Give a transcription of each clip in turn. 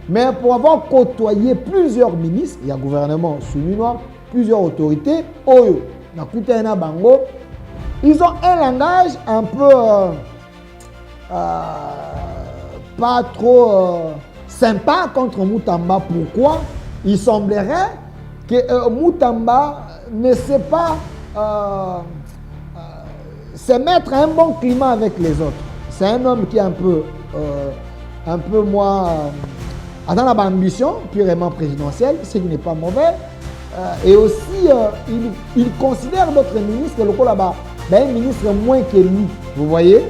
Mais pour avoir côtoyé plusieurs ministres, il y a gouvernement souminois, plusieurs autorités, Oyo, Nakutena Bango, ils ont un langage un peu pas trop sympa contre Moutamba. Pourquoi? Il semblerait que Moutamba ne sait pas se mettre un bon climat avec les autres. C'est un homme qui est un peu moins dans la ambition purement présidentielle, ce qui n'est pas mauvais. Et aussi, il considère d'autres ministres, le là-bas, un ministre moins que lui. Vous voyez?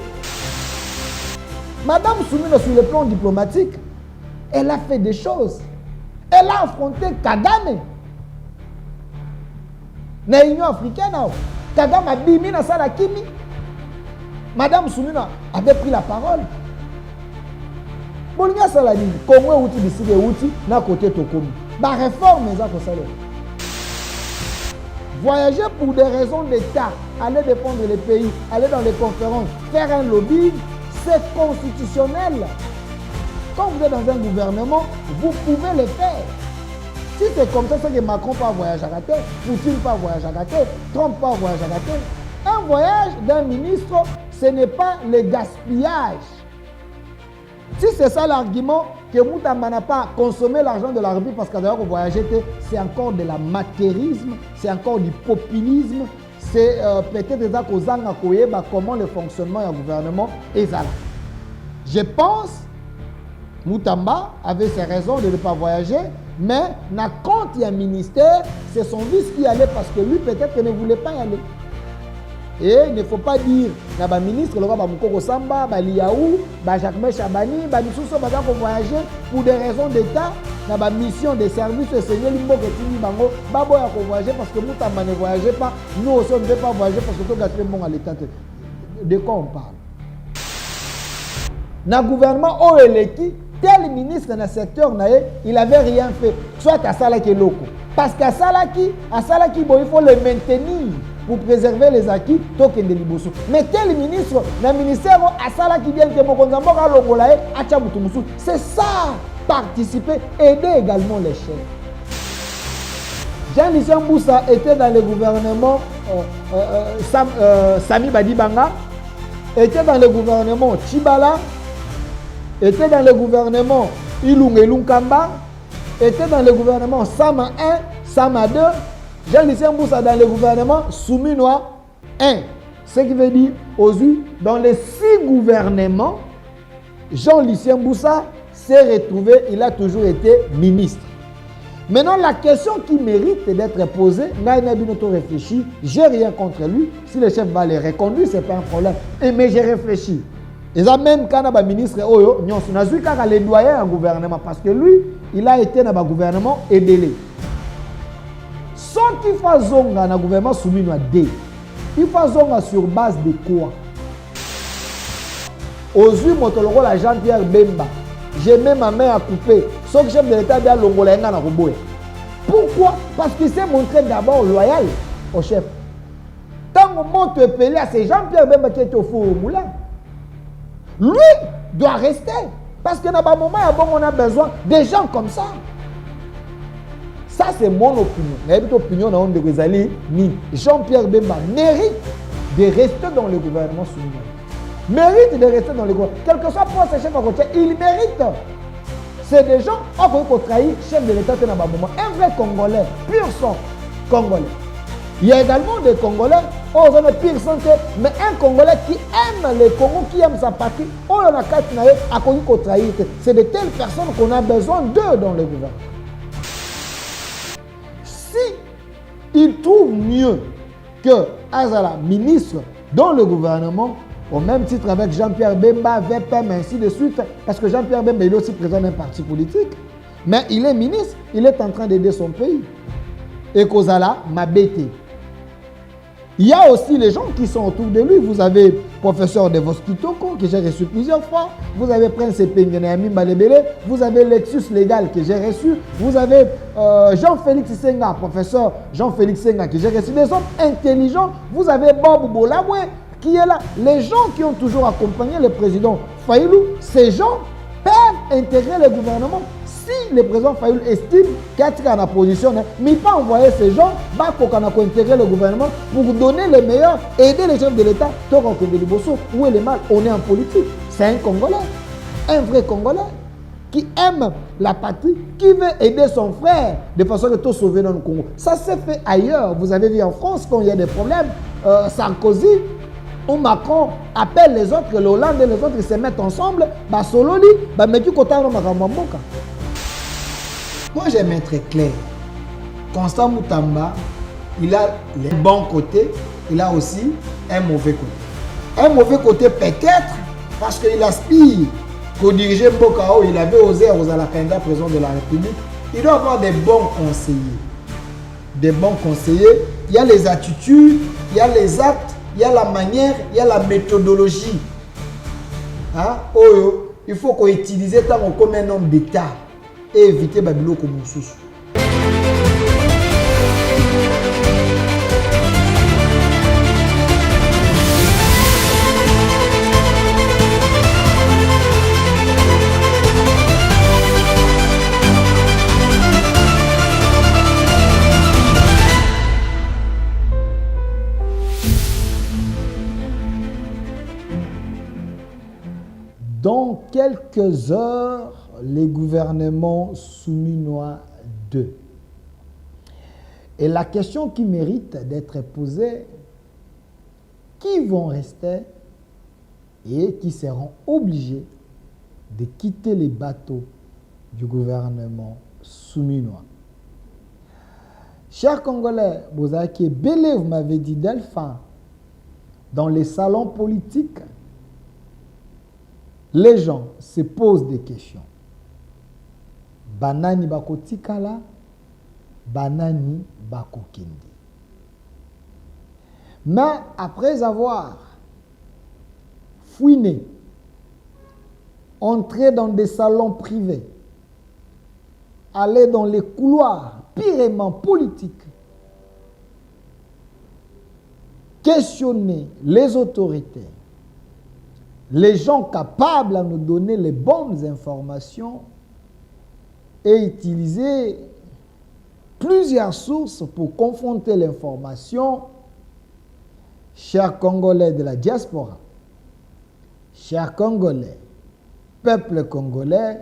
Madame Soumino, sur le plan diplomatique, elle a fait des choses. Elle a affronté Kagame. Dans l'Union africaine, Kagame a bimi dans la Kimi. Madame Soumino avait pris la parole. Bolinga Saladi, Congo outil décidé outil, n'a côté Tokomi. La réforme, ça pour ça. Voyager pour des raisons d'État, aller défendre les pays, aller dans les conférences, faire un lobby, c'est constitutionnel. Quand vous êtes dans un gouvernement, vous pouvez le faire. Si c'est comme ça, c'est que Macron pas voyager à la tête, Poutine pas voyager à la tête, Trump pas voyager à la tête. Un voyage d'un ministre, ce n'est pas le gaspillage. Si c'est ça l'argument, que Moutamba n'a pas consommé l'argent de la République parce qu'il a voyagé, c'est encore de l'amateurisme, c'est encore du populisme, c'est peut-être des accords comment le fonctionnement du gouvernement est là. Je pense que Moutamba avait ses raisons de ne pas voyager, mais quand il y a un ministère, c'est son vice qui allait parce que lui peut-être ne voulait pas y aller. Et il ne faut pas dire que les ministres, le Moukoko Samba, Liaou, Jacques Chabani, Missousso, voyager pour des raisons d'État, dans la mission de service, le Seigneur Limbo Ketini Bango, Babo a voyager parce que Moutamba ne voyageait pas, nous aussi on ne veut pas voyager parce que tout le monde à l'État. De quoi on parle? Dans le gouvernement Oeleki, tel ministre dans le secteur, il n'avait rien fait, soit à Salaki Loko. Parce qu'à Salaki, il faut le maintenir. Pour préserver les acquis, token de Liboso. Mais tel ministre, le ministère à Sala qui vient c'est ça, participer, aider également les chefs. Jean-Lucien Mboussa était dans le gouvernement Sami Badibanga, était dans le gouvernement Chibala, était dans le gouvernement Ilung Kamba, était dans le gouvernement Sama 1, Sama 2. Jean-Lucien Mboussa dans le gouvernement Souminois 1. Ce qui veut dire, dans les 6 gouvernements, Jean-Lucien Mboussa s'est retrouvé, il a toujours été ministre. Maintenant, la question qui mérite d'être posée, Naïna Binoto réfléchit, j'ai rien contre lui. Si le chef va les reconduire, ce n'est pas un problème. Mais j'ai réfléchi. Et ça même quand le ministre Oyo, nous avons les doyens au gouvernement parce que lui, il a été dans le gouvernement aidé. Sans qu'il fasse zonga dans le gouvernement soumis à D, il faut zonga sur base de quoi? Aujourd'hui, Motoloro, la Jean-Pierre Bemba, j'ai même ma main à couper. Sauf que chef de l'État a l'ongolais dans la roboe. Pourquoi? Parce qu'il s'est montré d'abord loyal au chef. Tant que monte pelé à c'est Jean-Pierre Bemba qui est au four au moulin. Lui doit rester. Parce que dans un moment, on a besoin de gens comme ça. Ça, c'est mon opinion. Mais l'opinion de Ghazali, Jean-Pierre Bemba mérite de rester dans le gouvernement soumis. Mérite de rester dans le gouvernement. Quel que soit pour ses chefs à côté, il mérite. C'est des gens qui ont trahi le chef de l'État dans un moment. Un vrai Congolais, pur sang Congolais. Il y a également des Congolais, oh, ils ont pire santé, mais un Congolais qui aime le Congo, qui aime sa patrie, oh, on a quatre à Congo trahir. C'est de telles personnes qu'on a besoin d'eux dans le gouvernement. Il trouve mieux que Azala, ministre dans le gouvernement, au même titre avec Jean-Pierre Bemba, VPM, ainsi de suite, parce que Jean-Pierre Bemba il est aussi président d'un parti politique, mais il est ministre, il est en train d'aider son pays. Et Kozala m'a bêté. Il y a aussi les gens qui sont autour de lui. Vous avez professeur de Voskitoko que j'ai reçu plusieurs fois. Vous avez Prince Pengenayami Balebele. Vous avez Lexus Légal que j'ai reçu. Vous avez Jean-Félix Senga, professeur Jean-Félix Senga que j'ai reçu. Des hommes intelligents. Vous avez Bob Bolabwe qui est là. Les gens qui ont toujours accompagné le président Faïlou, ces gens peuvent intégrer le gouvernement Si le président Fayoul estime qu'il y a une position, mais il peut envoyer ces gens pour intégrer le gouvernement pour donner le meilleur, aider les chefs de l'État. Où est le mal? On est en politique. C'est un Congolais, un vrai Congolais qui aime la patrie, qui veut aider son frère de façon que tout sauver dans le Congo. Ça s'est fait ailleurs. Vous avez vu en France quand il y a des problèmes, Sarkozy ou Macron appelle les autres, le Hollande et les autres, ils se mettent ensemble, Sololi, moi j'aime être très clair. Constant Moutamba, il a les bons côtés, il a aussi un mauvais côté. Un mauvais côté peut-être parce qu'il aspire pour diriger Mbokao, il avait osé aux candidat président de la République. Il doit avoir des bons conseillers. Des bons conseillers, il y a les attitudes, il y a les actes, il y a la manière, il y a la méthodologie. Hein? Il faut qu'on utilise ça comme un homme d'État et éviter Babylone comme un sous. Dans quelques heures, les gouvernements souminois 2. Et la question qui mérite d'être posée, qui vont rester et qui seront obligés de quitter les bateaux du gouvernement souminois? Chers Congolais, vous avez belé, vous m'avez dit Delphin, dans les salons politiques, les gens se posent des questions. Banani bako tikala, banani bako kende. Mais après avoir fouiné, entré dans des salons privés, aller dans les couloirs purement politiques, questionner les autorités, les gens capables à nous donner les bonnes informations et utiliser plusieurs sources pour confronter l'information. Chers Congolais de la diaspora, chers Congolais, peuple congolais,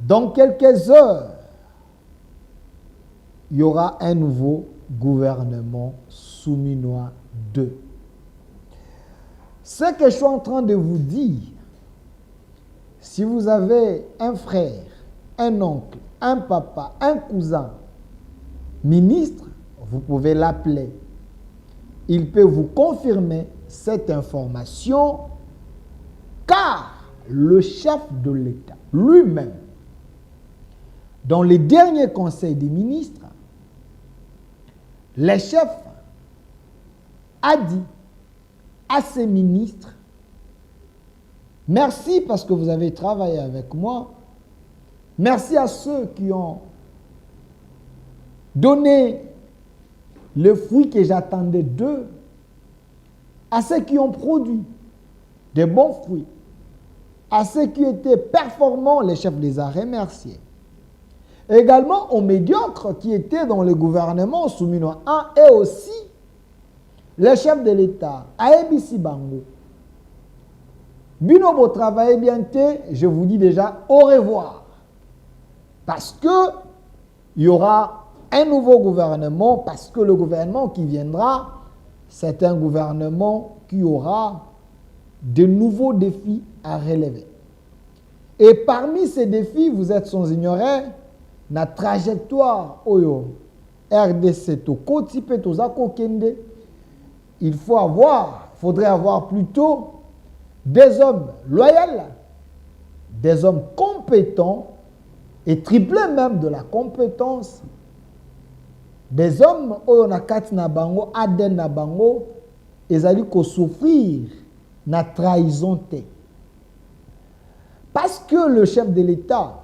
dans quelques heures, il y aura un nouveau gouvernement souminois 2. Ce que je suis en train de vous dire, si vous avez un frère, un oncle, un papa, un cousin, ministre, vous pouvez l'appeler. Il peut vous confirmer cette information, car le chef de l'État lui-même, dans les derniers conseils des ministres, le chef a dit à ses ministres, merci parce que vous avez travaillé avec moi, merci à ceux qui ont donné le fruit que j'attendais d'eux, à ceux qui ont produit de bons fruits, à ceux qui étaient performants, les chefs les a remerciés. Également aux médiocres qui étaient dans le gouvernement souminois 1 et aussi le chef de l'État, Aebisi Bango. Binobo travaillez bien, je vous dis déjà au revoir. Parce que il y aura un nouveau gouvernement, parce que le gouvernement qui viendra, c'est un gouvernement qui aura de nouveaux défis à relever. Et parmi ces défis, vous êtes sans ignorer, la trajectoire Oyo RDC to Kotipe to Zako Kende. Il faudrait avoir plutôt des hommes loyaux, des hommes compétents et triplés même de la compétence, des hommes où on a kat na bango, aden na bango, ils allaient souffrir na trahison. Parce que le chef de l'État,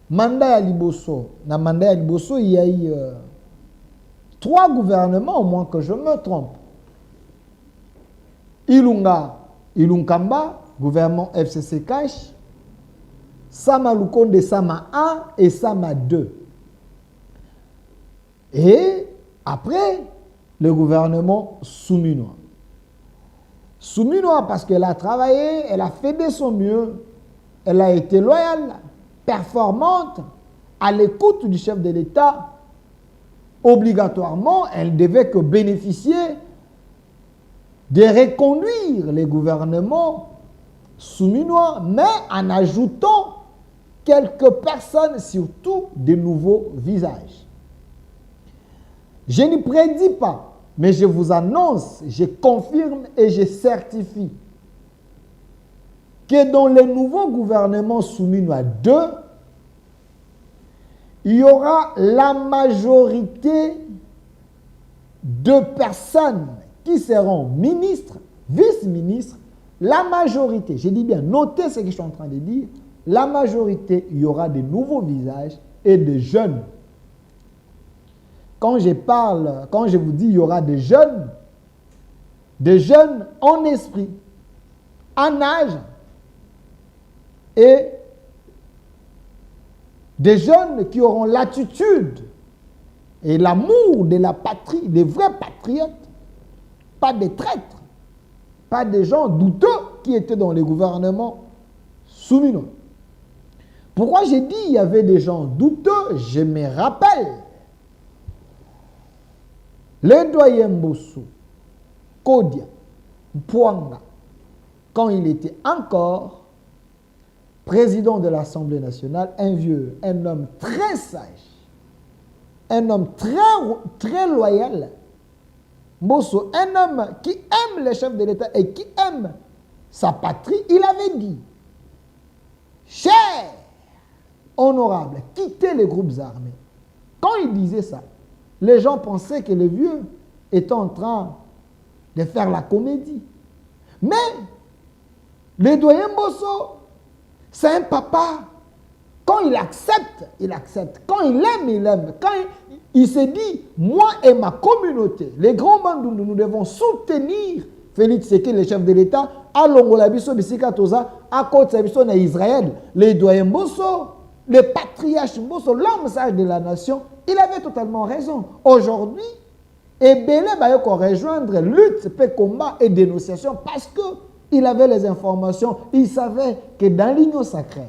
mandat à Liboso, na mandat à Liboso, il y a eu 3 gouvernements au moins que je me trompe. Ilunkamba, gouvernement FCC Cash, Sama Lukonde, Sama 1 et Sama 2. Et après, le gouvernement Souminois. Souminois parce qu'elle a travaillé, elle a fait de son mieux, elle a été loyale, performante, à l'écoute du chef de l'État. Obligatoirement, elle devait que bénéficier de reconduire les gouvernements souminois, mais en ajoutant quelques personnes, surtout de nouveaux visages. Je ne prédis pas, mais je vous annonce, je confirme et je certifie que dans le nouveau gouvernement souminois 2, il y aura la majorité de personnes qui seront ministres, vice-ministres, la majorité, je dis bien, notez ce que je suis en train de dire, la majorité, il y aura de nouveaux visages et de jeunes. Quand je vous dis il y aura des jeunes en esprit, en âge, et des jeunes qui auront l'attitude et l'amour de la patrie, des vrais patriotes, pas des traîtres, pas des gens douteux qui étaient dans les gouvernements souminois. Pourquoi j'ai dit il y avait des gens douteux? Je me rappelle le doyen Mbosso, Kodia, Mpouanga, quand il était encore président de l'Assemblée nationale, un vieux, un homme très sage, un homme très loyal, Mbosso, un homme qui aime les chefs de l'État et qui aime sa patrie, il avait dit, cher, honorable, quittez les groupes armés. Quand il disait ça, les gens pensaient que le vieux était en train de faire la comédie. Mais le doyen Mbosso, c'est un papa. Quand il accepte, il accepte. Quand il aime, il aime. Quand il se dit, moi et ma communauté, les grands bandouns, nous devons soutenir Félix Tshisekedi, le chef de l'État, à Longola Biso, Bisika Toza, à Côte Biso, à Israël. Le doyen Mbosso, le patriarche Mbosso, l'homme sage de la nation, il avait totalement raison. Aujourd'hui, Ebele Bayoko rejoindre lutte, paix, combat et dénonciation parce qu'il avait les informations. Il savait que dans l'union sacrée,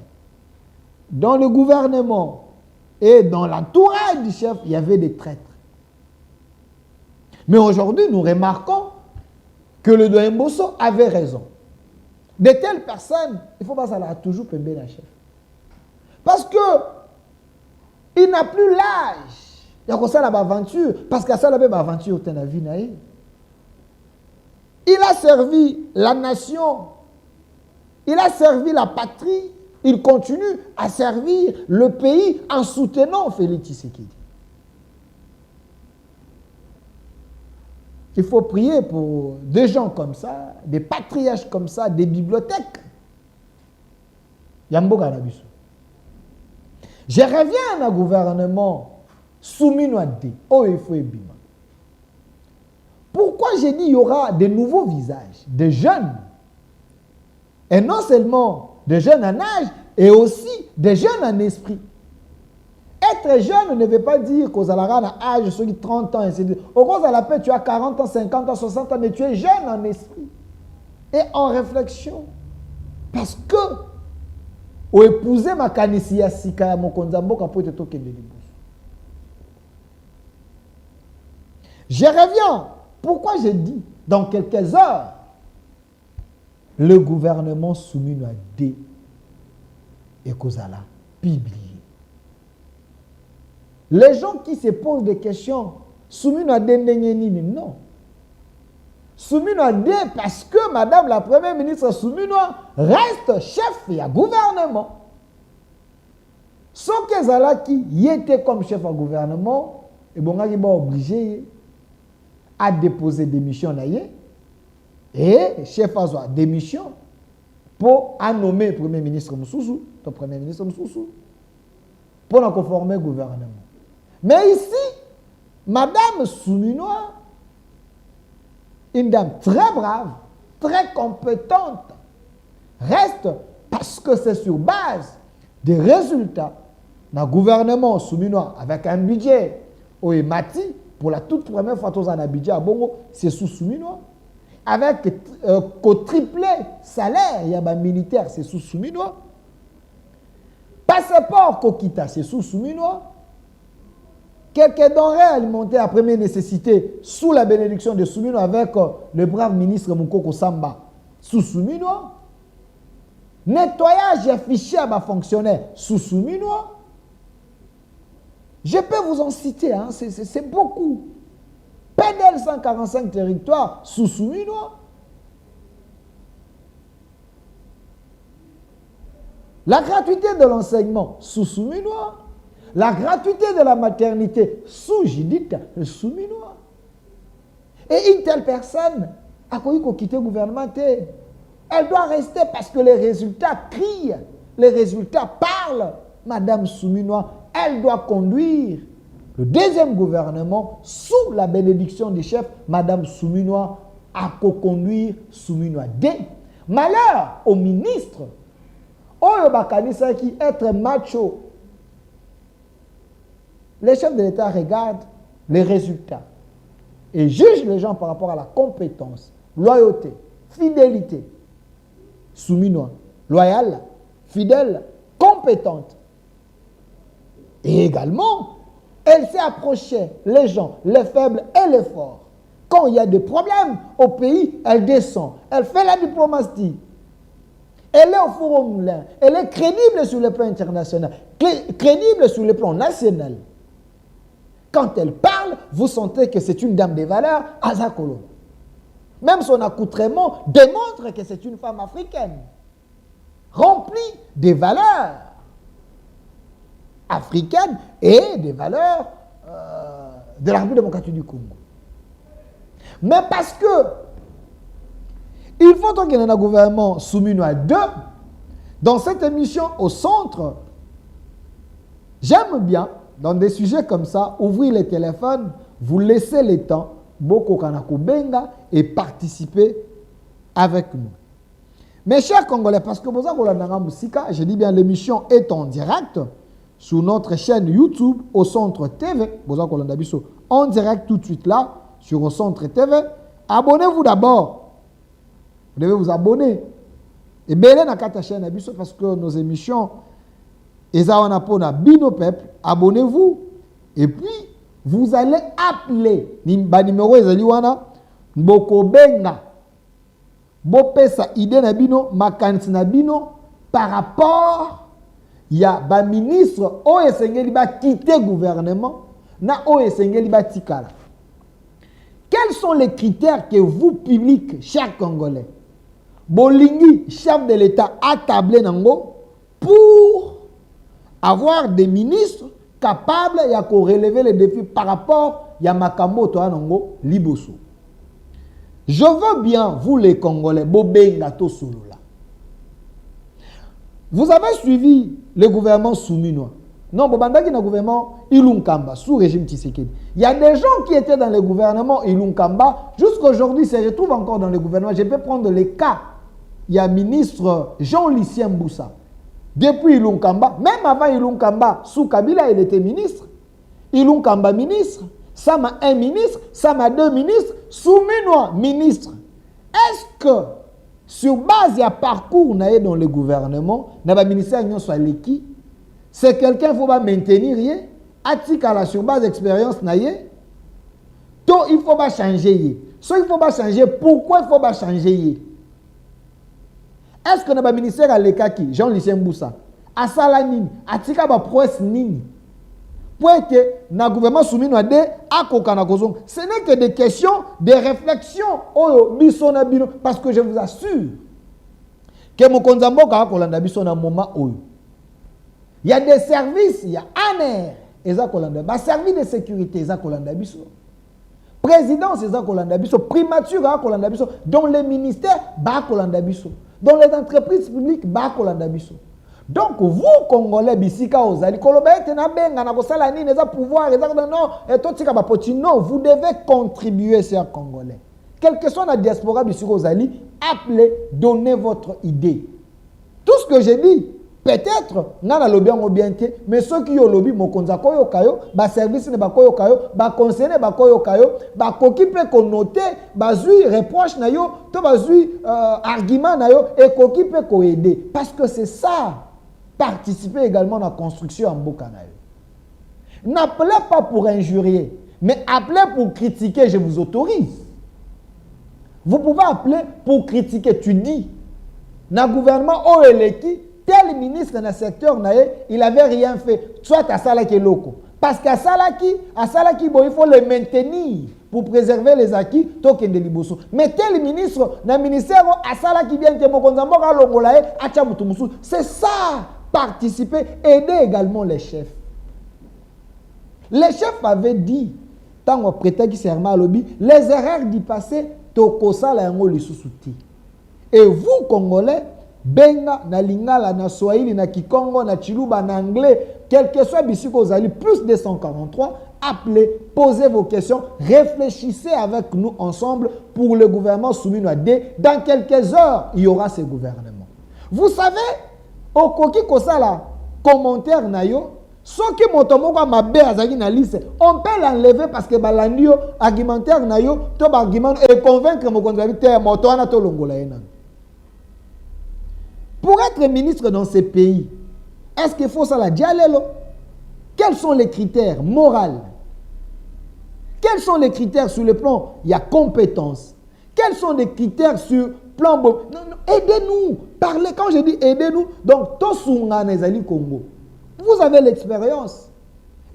dans le gouvernement et dans l'entourage du chef, il y avait des traîtres. Mais aujourd'hui, nous remarquons que le doyen Mbosso avait raison. De telles personnes, il ne faut pas ça leur toujours pember la chef. Parce que il n'a plus l'âge. Il y a comme ça l'aventure. Parce que ça l'aventure, tu as vu. Il a servi la nation. Il a servi la patrie. Il continue à servir le pays en soutenant Félix Tshisekedi. Il faut prier pour des gens comme ça, des patriarches comme ça, des bibliothèques. Yamboka Nabiso. Je reviens à un gouvernement souminois. Oh, il faut bima. Pourquoi j'ai dit qu'il y aura de nouveaux visages, des jeunes? Et non seulement des jeunes en âge, et aussi des jeunes en esprit. Être jeune ne veut pas dire qu'aux alara à âge, ceux qui 30 ans, etc. Au cause à la paix, tu as 40 ans, 50 ans, 60 ans, mais tu es jeune en esprit et en réflexion. Parce que ou épouser ma kanisia sika ya mokonzambo kapo te tokende liboso. Je reviens. Pourquoi j'ai dit dans quelques heures le gouvernement souminois D et Kozala publié. Les gens qui se posent des questions, souminois D non. Souminois D parce que Madame la Première ministre souminois reste chef et gouvernement. Sauf que Zalaki y était comme chef à gouvernement, et bon, il est obligé à déposer des missions et chef a des missions pour nommer Premier ministre Moussoussou, ton Premier ministre Moussoussou, pour la conformer au gouvernement. Mais ici, Madame Souminois, une dame très brave, très compétente, reste parce que c'est sur base des résultats dans le gouvernement souminois avec un budget au Mati, pour la toute première fois dans un budget à Bongo, c'est sous souminois. Avec triplé salaire, il y a un militaire, c'est sous souminois. Passeport Kokita, c'est sous souminois. Quelques denrées alimentaires à première nécessité sous la bénédiction de Souminois avec le brave ministre Moukoko Samba sous Souminois. Nettoyage affiché à ma fonctionnaire sous Souminois. Je peux vous en citer, hein, c'est beaucoup. PDL 145 territoires sous Souminois. La gratuité de l'enseignement sous Souminois. La gratuité de la maternité sous Judith Souminois. Et une telle personne a connu qu'on quitte le gouvernement. Elle doit rester parce que les résultats crient, les résultats parlent. Madame Souminois, elle doit conduire le deuxième gouvernement sous la bénédiction du chef. Madame Souminois a co-conduire Souminois. Malheur au ministre. Oyo bakanisa qui être macho. Les chefs de l'État regardent les résultats et jugent les gens par rapport à la compétence, loyauté, fidélité. Souminois, loyal, fidèle, compétente. Et également, elle s'est approchée les gens, les faibles et les forts. Quand il y a des problèmes au pays, elle descend. Elle fait la diplomatie. Elle est au forum moulin. Elle est crédible sur le plan international, crédible sur le plan national. Quand elle parle, vous sentez que c'est une dame de valeur, Azakolo. Même son accoutrement démontre que c'est une femme africaine, remplie des valeurs africaines et des valeurs de la République démocratique du Congo. Mais parce que il faut qu'il y ait un gouvernement souminois 2, dans cette émission au centre, j'aime bien, dans des sujets comme ça, ouvrir les téléphones, vous laissez le temps, Boko Kanako Benga, et participer avec nous. Mes chers Congolais, parce que je dis bien, l'émission est en direct sur notre chaîne YouTube au Centre TV. En direct tout de suite là, sur au Centre TV. Abonnez-vous d'abord. Vous devez vous abonner. Et bien, dans la chaîne parce que nos émissions, Bino Peuple, abonnez-vous. Et puis, vous allez appeler. Numéro Ezaliwana, Mboko Benga. Bopesa idée Nabino, Makansi Nabino, par rapport, il y a un ministre, Oyesengeli va quitter le gouvernement, na Oyesengeli va tikala. Quels sont les critères que vous, public, chers Congolais, Bolingi, chef de l'État, a tablé nango pour avoir des ministres capables de relever les défis par rapport à Makambo Nango Liboso. Je veux bien, vous les Congolais, Bobenga Tosolola. Vous avez suivi le gouvernement souminois. Non, Bobandaki dans le gouvernement Ilunkamba, sous régime Tshisekedi. Il y a des gens qui étaient dans le gouvernement Ilunkamba, jusqu'aujourd'hui se retrouvent encore dans le gouvernement. Je peux prendre les cas. Il y a ministre Jean-Lucien Mboussa. Depuis Ilunkamba, même avant Ilunkamba, sous Kabila, il était ministre. Ilunkamba, ministre. Sama un ministre, Sama deux ministres, Souminois, ministre. Est-ce que, sur base de parcours dans le gouvernement, dans le ministère de soit l'équipe, c'est quelqu'un qu'il faut maintenir, atikala sur base d'expérience, il faut pas changer. So il faut pas changer. Pourquoi il faut pas changer? Est-ce que dans le ministère à l'Ekaki, Jean-Lucien Mboussa, à Salanine, à Tika ba prouesse nini? Pour que le gouvernement soumis à des akokanakosong, ce n'est que des questions, des réflexions. Parce que je vous assure que mon konzambo kakolanda biso na moment oyo. Il y a des services, il y a ANR, il service de sécurité, présidence, primature, dans les ministères, dans les entreprises publiques, donc vous, Congolais, non, vous devez contribuer, chers Congolais. Quelle que soit la diaspora, appelez, donnez votre idée. Tout ce que j'ai dit, Peut-être, nana lobby en obienté, mais ceux qui ont lobby, mokonza koyo kayo, ba service ne ba koyo kayo, ba conseil ne ba koyo kayo, ba koki peut connoter, ba zui reproche na yo, to ba zui argument na yo, et koki peut ko aider. Parce que c'est ça, participer également à la construction en mboka na yo. N'appelez pas pour injurier, mais appelez pour critiquer, je vous autorise. Vous pouvez appeler pour critiquer, tu dis, na gouvernement o eleki, tel ministre dans le secteur, il n'avait rien fait. Soit à Salaki Loko. Parce qu'à Salaki, bon, il faut le maintenir pour préserver les acquis. Mais tel ministre, dans le ministère, à Salaki bien que c'est ça, participer, aider également les chefs. Les chefs avaient dit, tant qu'on prêtait qui serment à lobby, les erreurs du passé, tokosa la yango lisusuti. Et vous, Congolais, benga na lingala na swahili na kikongo na chiluba na anglais, quel que soit bisiko ozali plus 243, appelez, posez vos questions, réfléchissez avec nous ensemble pour le gouvernement soumis à D. Dans quelques heures, il y aura ce gouvernement. Vous savez, au koki kosala commentaire na yo, ce qui montomoko mabe azaki na liste, on peut l'enlever parce que balandi yo argumentaire na yo, to ba argument et convaincre mo konzali moto ana to longola ena. Pour être ministre dans ces pays, est-ce qu'il faut ça la dialelo? Quels sont les critères moraux? Quels sont les critères sur le plan, il y a compétence? Quels sont les critères sur le plan... Non, aidez-nous, parlez, quand je dis aidez-nous, donc Tosunga Nezali Congo. Vous avez l'expérience.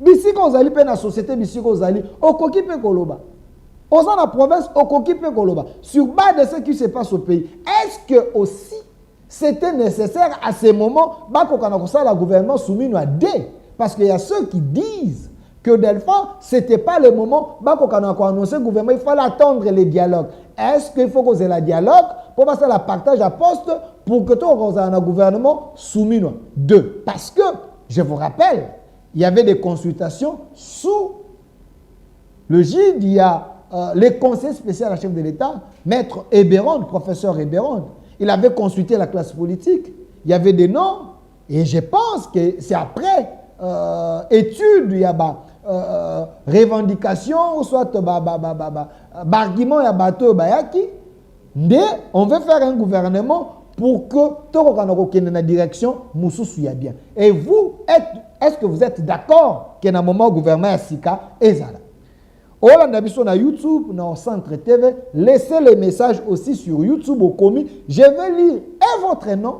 Bisi ko zali pe na société bisi ko zali, okoki pe koloba. Dans la province, okoki pe koloba. Sur base de ce qui se passe au pays, est-ce que aussi c'était nécessaire à ce moment, le gouvernement soumis à D. Parce qu'il y a ceux qui disent que Delphin, ce n'était pas le moment, annoncer le gouvernement, il fallait attendre les dialogues. Est-ce qu'il faut causer le dialogue pour passer la partage à poste pour que tout le gouvernement soumis à D? Parce que, je vous rappelle, il y avait des consultations sous le gide, il y a les conseils spéciaux à la chef de l'État, maître Héberon, professeur Héberon. Il avait consulté la classe politique. Il y avait des noms. Et je pense que c'est après étude, il y a revendication, ou soit argument, il y a bateau, mais on veut faire un gouvernement pour que tout le monde ait une direction, Moussou bien. Et vous, est-ce que vous êtes d'accord qu'il y a un moment où le gouvernement est Sika et Zala? On a sur YouTube, dans le centre TV, laissez les messages aussi sur YouTube au commis. Je vais lire et votre nom,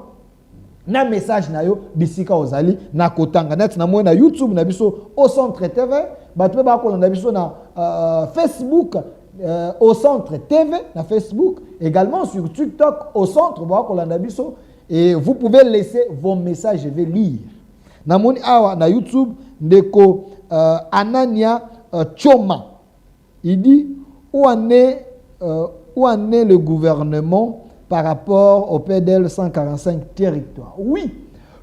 na message na yo bisika ozali na kotanga net na mo na YouTube na biso au centre TV, batwe ba ko na biso na Facebook au centre TV na Facebook, également sur TikTok au centre ba ko na biso, et vous pouvez laisser vos messages, je vais lire. Na moni awa na YouTube ndeko Anania Choma. Il dit où en est le gouvernement par rapport au PDL 145 territoires. Oui,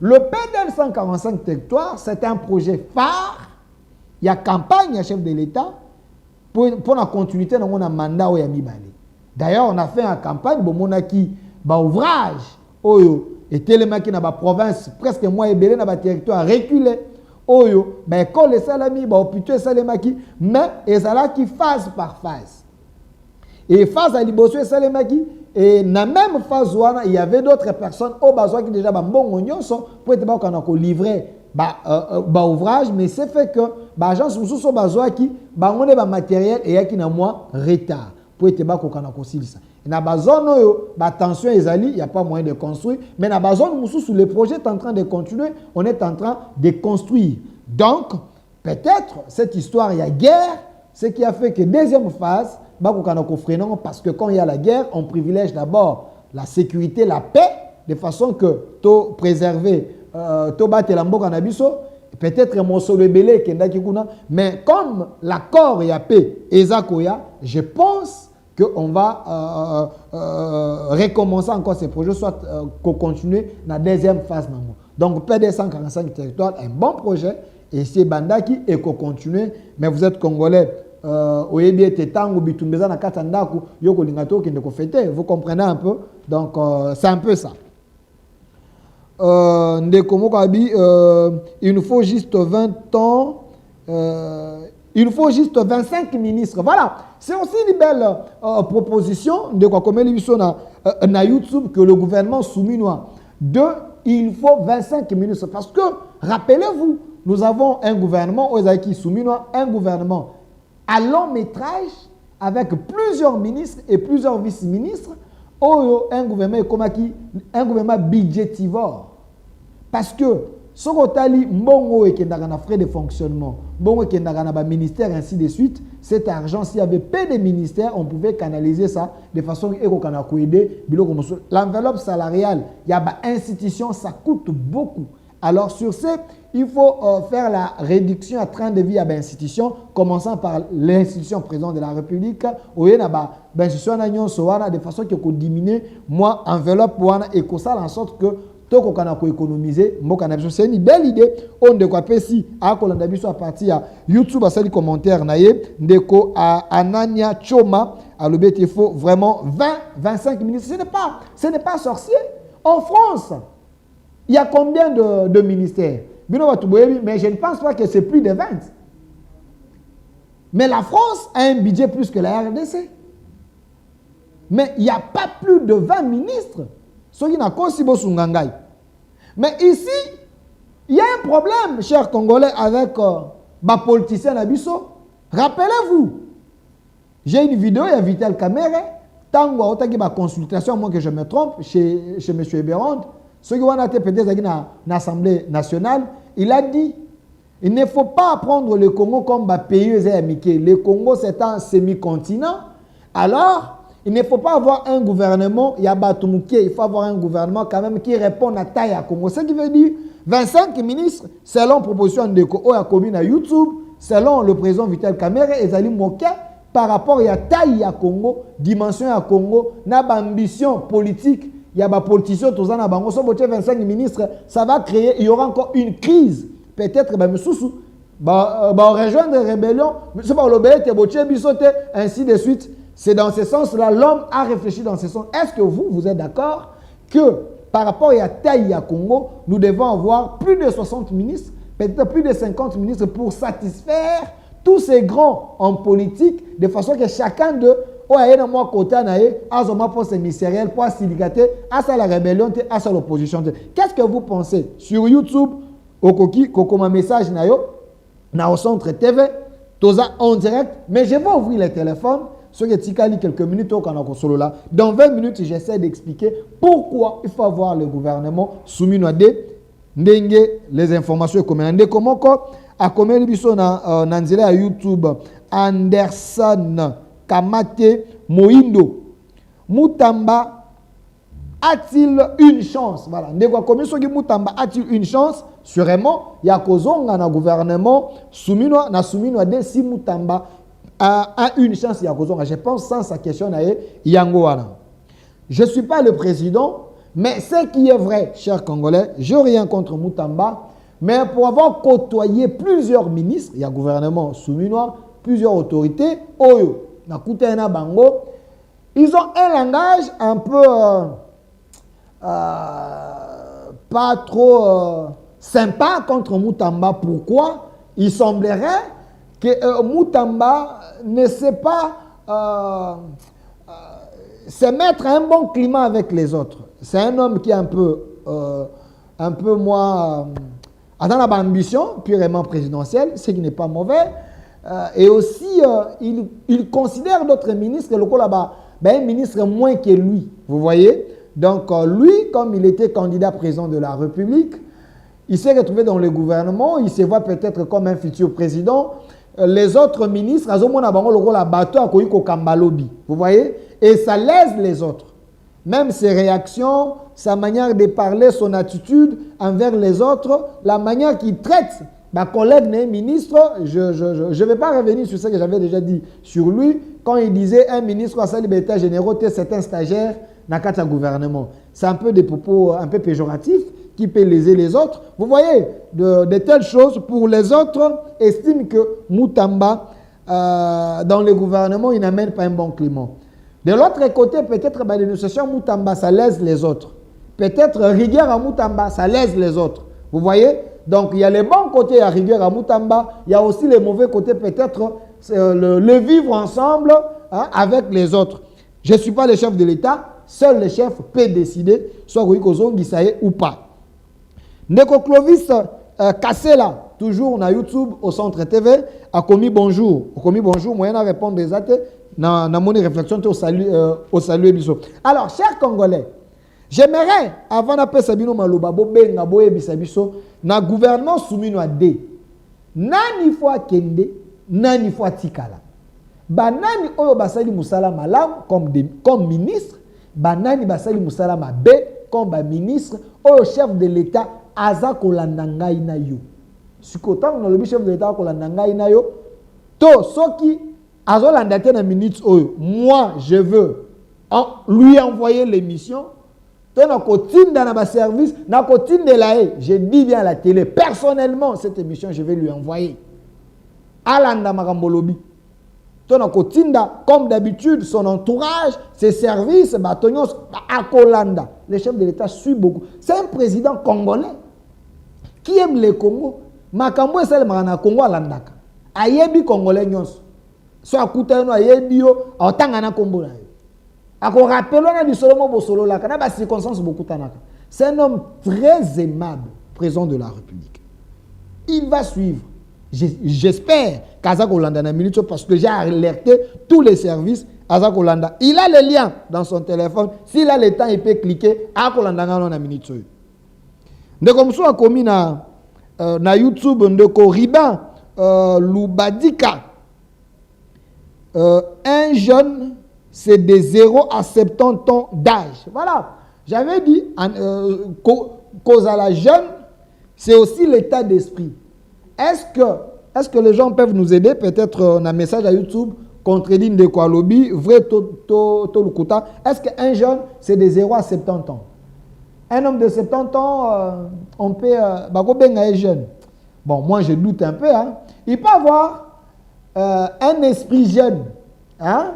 le PDL 145 territoires, c'est un projet phare. Il y a campagne à chef de l'État pour la continuité de mon mandat au Yamibali. D'ailleurs, on a fait une campagne pour mon acquis, ouvrage, et télémaki dans la province, presque moi et belé dans le territoire reculé. Oyo, école salami, hôpital salemaki, mais ezala qui phase par phase. Et phase à Liboso et salemaki, et dans la même phase où il y avait d'autres personnes au besoin qui déjà bon nyonso pour être qu'on a livré ouvrage, mais c'est fait que agence sous besoin qui on est matériel et qui na moins retard pour être qu'on a aussi ça. Na bazone tension ezali, il y a pas moyen de construire, mais na bazone sous le projet est en train de continuer, on est en train de construire. Donc peut-être cette histoire il y a guerre, ce qui a fait que deuxième phase parce que quand il y a la guerre, on privilège d'abord la sécurité, la paix, de façon que to préserver to battre la mboka na biso, peut-être mon solo belé kendaki kuna, mais comme l'accord il y a paix ezakoya, je pense qu'on va recommencer encore ces projets, soit continuer dans la deuxième phase. Donc, PD 145 territoires, un bon projet, et c'est Bandaki et qu'on continue, mais vous êtes Congolais, vous comprenez un peu, donc c'est un peu ça. il nous faut juste 20 ans. Il nous faut juste 25 ministres. Voilà. C'est aussi une belle proposition de quoi comme na YouTube que le gouvernement soumis il faut 25 ministres. Parce que, rappelez-vous, nous avons un gouvernement, qui soumis un gouvernement à long métrage avec plusieurs ministres et plusieurs vice-ministres. Un gouvernement budgétivore. Parce que, ce que mbongo et frais de fonctionnement, mbongo et ministère, ainsi de suite, cet argent, s'il y avait peu de ministères, on pouvait canaliser ça de façon à aider. L'enveloppe salariale, il y a une institution, ça coûte beaucoup. Alors sur ce, il faut faire la réduction à train de vie à l'institution, commençant par l'institution présidente de la République, où il y a de façon que diminue moi enveloppe et que ça en sorte que économiser. C'est une belle idée. On de quoi si à partir YouTube à les commentaires ndeko Anania Choma à il faut vraiment 25 ministres. Ce n'est pas sorcier. En France, il y a combien de ministères? Mais je ne pense pas que c'est plus de 20. Mais la France a un budget plus que la RDC. Mais il n'y a pas plus de 20 ministres. Mais ici, il y a un problème, chers Congolais, avec les politiciens Nabiso. Rappelez-vous, j'ai une vidéo, il y a Vital Kamere, tant que ma consultation, moi que je me trompe, chez M. Eberond, ceux qui ont été peut-être dans l'Assemblée nationale, il a dit, il ne faut pas prendre le Congo comme un pays amiqué. Le Congo, c'est un semi-continent. Alors, il ne faut pas avoir un gouvernement, il faut avoir un gouvernement quand même qui répond à taille à Congo. Ce qui veut dire 25 ministres, selon la proposition de Oyakobi na YouTube, selon le président Vital Kamere, ils allaient moquer par rapport à taille à Congo, dimension à Congo, ambition politique, il y a des politiciens, tous en bango, 25 ministres, ça va créer, il y aura encore une crise. Peut-être, rejoindre des rébellions, ainsi de suite. C'est dans ce sens-là, l'homme a réfléchi dans ce sens. Est-ce que vous êtes d'accord que par rapport à taille à Congo, nous devons avoir plus de 60 ministres, peut-être plus de 50 ministres pour satisfaire tous ces grands en politique, de façon que chacun d'eux a un poste ministériel pour syndicater, à la rébellion, à l'opposition. Qu'est-ce que vous pensez? Sur YouTube, au message na au centre TV, en direct, mais je vais ouvrir le téléphone. Ce qui est quelques minutes au Canada. Dans 20 minutes, j'essaie d'expliquer pourquoi il faut avoir le gouvernement soumis à les informations comme comment à combien na YouTube Anderson Kamate Moindo Mutamba a-t-il une chance? Voilà. Combien Mutamba a-t-il une chance? Sûrement, il y a un gouvernement soumis à si Mutamba a une chance. Je pense sans sa question, je ne suis pas le président, mais ce qui est vrai, chers Congolais, je n'ai rien contre Mutamba, mais pour avoir côtoyé plusieurs ministres, il y a un gouvernement souminois, plusieurs autorités, ils ont un langage un peu pas trop sympa contre Mutamba. Pourquoi? Il semblerait que Mutamba ne sait pas se mettre un bon climat avec les autres. C'est un homme qui est un peu moins dans la ambition purement présidentielle, ce qui n'est pas mauvais. Et aussi, il considère d'autres ministres, un ministre moins que lui. Vous voyez? Donc, lui, comme il était candidat président de la République, il s'est retrouvé dans le gouvernement, il se voit peut-être comme un futur président. Les autres ministres, vous voyez, et ça lèse les autres. Même ses réactions, sa manière de parler, son attitude envers les autres, la manière qu'il traite ma collègue ministre, je ne vais pas revenir sur ce que j'avais déjà dit sur lui, quand il disait un ministre à sa liberté généraux, c'est un stagiaire dans le gouvernement. C'est un peu des propos un peu péjoratifs qui peut léser les autres. Vous voyez, de telles choses, pour les autres, estiment que Mutamba, dans le gouvernement, il n'amène pas un bon climat. De l'autre côté, peut-être, la négociation Mutamba, ça lèse les autres. peut-être rigueur à Moutamba, ça lèse les autres. Vous voyez? Donc il y a les bons côtés à rigueur à Moutamba, il y a aussi les mauvais côtés, peut-être le vivre ensemble avec les autres. Je ne suis pas le chef de l'État, seul le chef peut décider, soit Gisaye ou pas. Ndeko Clovis Kassela, toujours na YouTube au Centre TV, a commis bonjour. A commis bonjour, moi, je répondre des athées. Dans mon réflexion, au salut Ebiso. Alors, chers Congolais, j'aimerais, avant d'appeler Sabino Maloba, Benga, Boye Bisabiso, na gouvernement soumis à D. Nani fois Kende, nani fois Tikala. Banani Oyo Basali Moussala Malam comme ministre, Banani Basali Moussala Mabe comme ministre, Oyo chef de l'État, Aza Kolandanga Inayo. Sikotan, on a le chef de l'État Kolandanga Inayo. To, Soki, Azo Landate na minute Oyo. Moi, je veux lui envoyer l'émission. To, na kotine dans ma service, na kotine de la haie. Je dis bien à la télé, personnellement, cette émission, je vais lui envoyer. Alanda Marambolobi. Comme d'habitude, son entourage, ses services, Batonios, Akolanda. Le chef de l'État suit beaucoup. C'est un président congolais qui aime le Congo. Makambo est celle de Congo à l'Andaka. Ayebi congolais nyons. So akutano ayebi yo, aotangana Congo na yo. Ako rappelona du Solomo Bosolo la kana ba circonstance beaucoup tanaka. C'est un homme très aimable, président de la République. Il va suivre. J'espère qu'Azak Olanda na minute parce que j'ai alerté tous les services Azak Olanda. Il a le lien dans son téléphone. S'il a le temps, il peut cliquer Azak Olanda na minute. Ndeko Moussou a commis na YouTube Ndeko Riban Lubadika. Un jeune, c'est de 0 à 70 ans d'âge. Voilà. J'avais dit cause à la jeune, c'est aussi l'état d'esprit. Est-ce que les gens peuvent nous aider? Peut-être un message à YouTube, contredit de quoi lobby, vrai Tolukuta. Est-ce qu'un jeune, c'est de 0 à 70 ans? Un homme de 70 ans, on peut. Un jeune. Bon, moi je doute un peu. Hein. Il peut avoir un esprit jeune. Hein?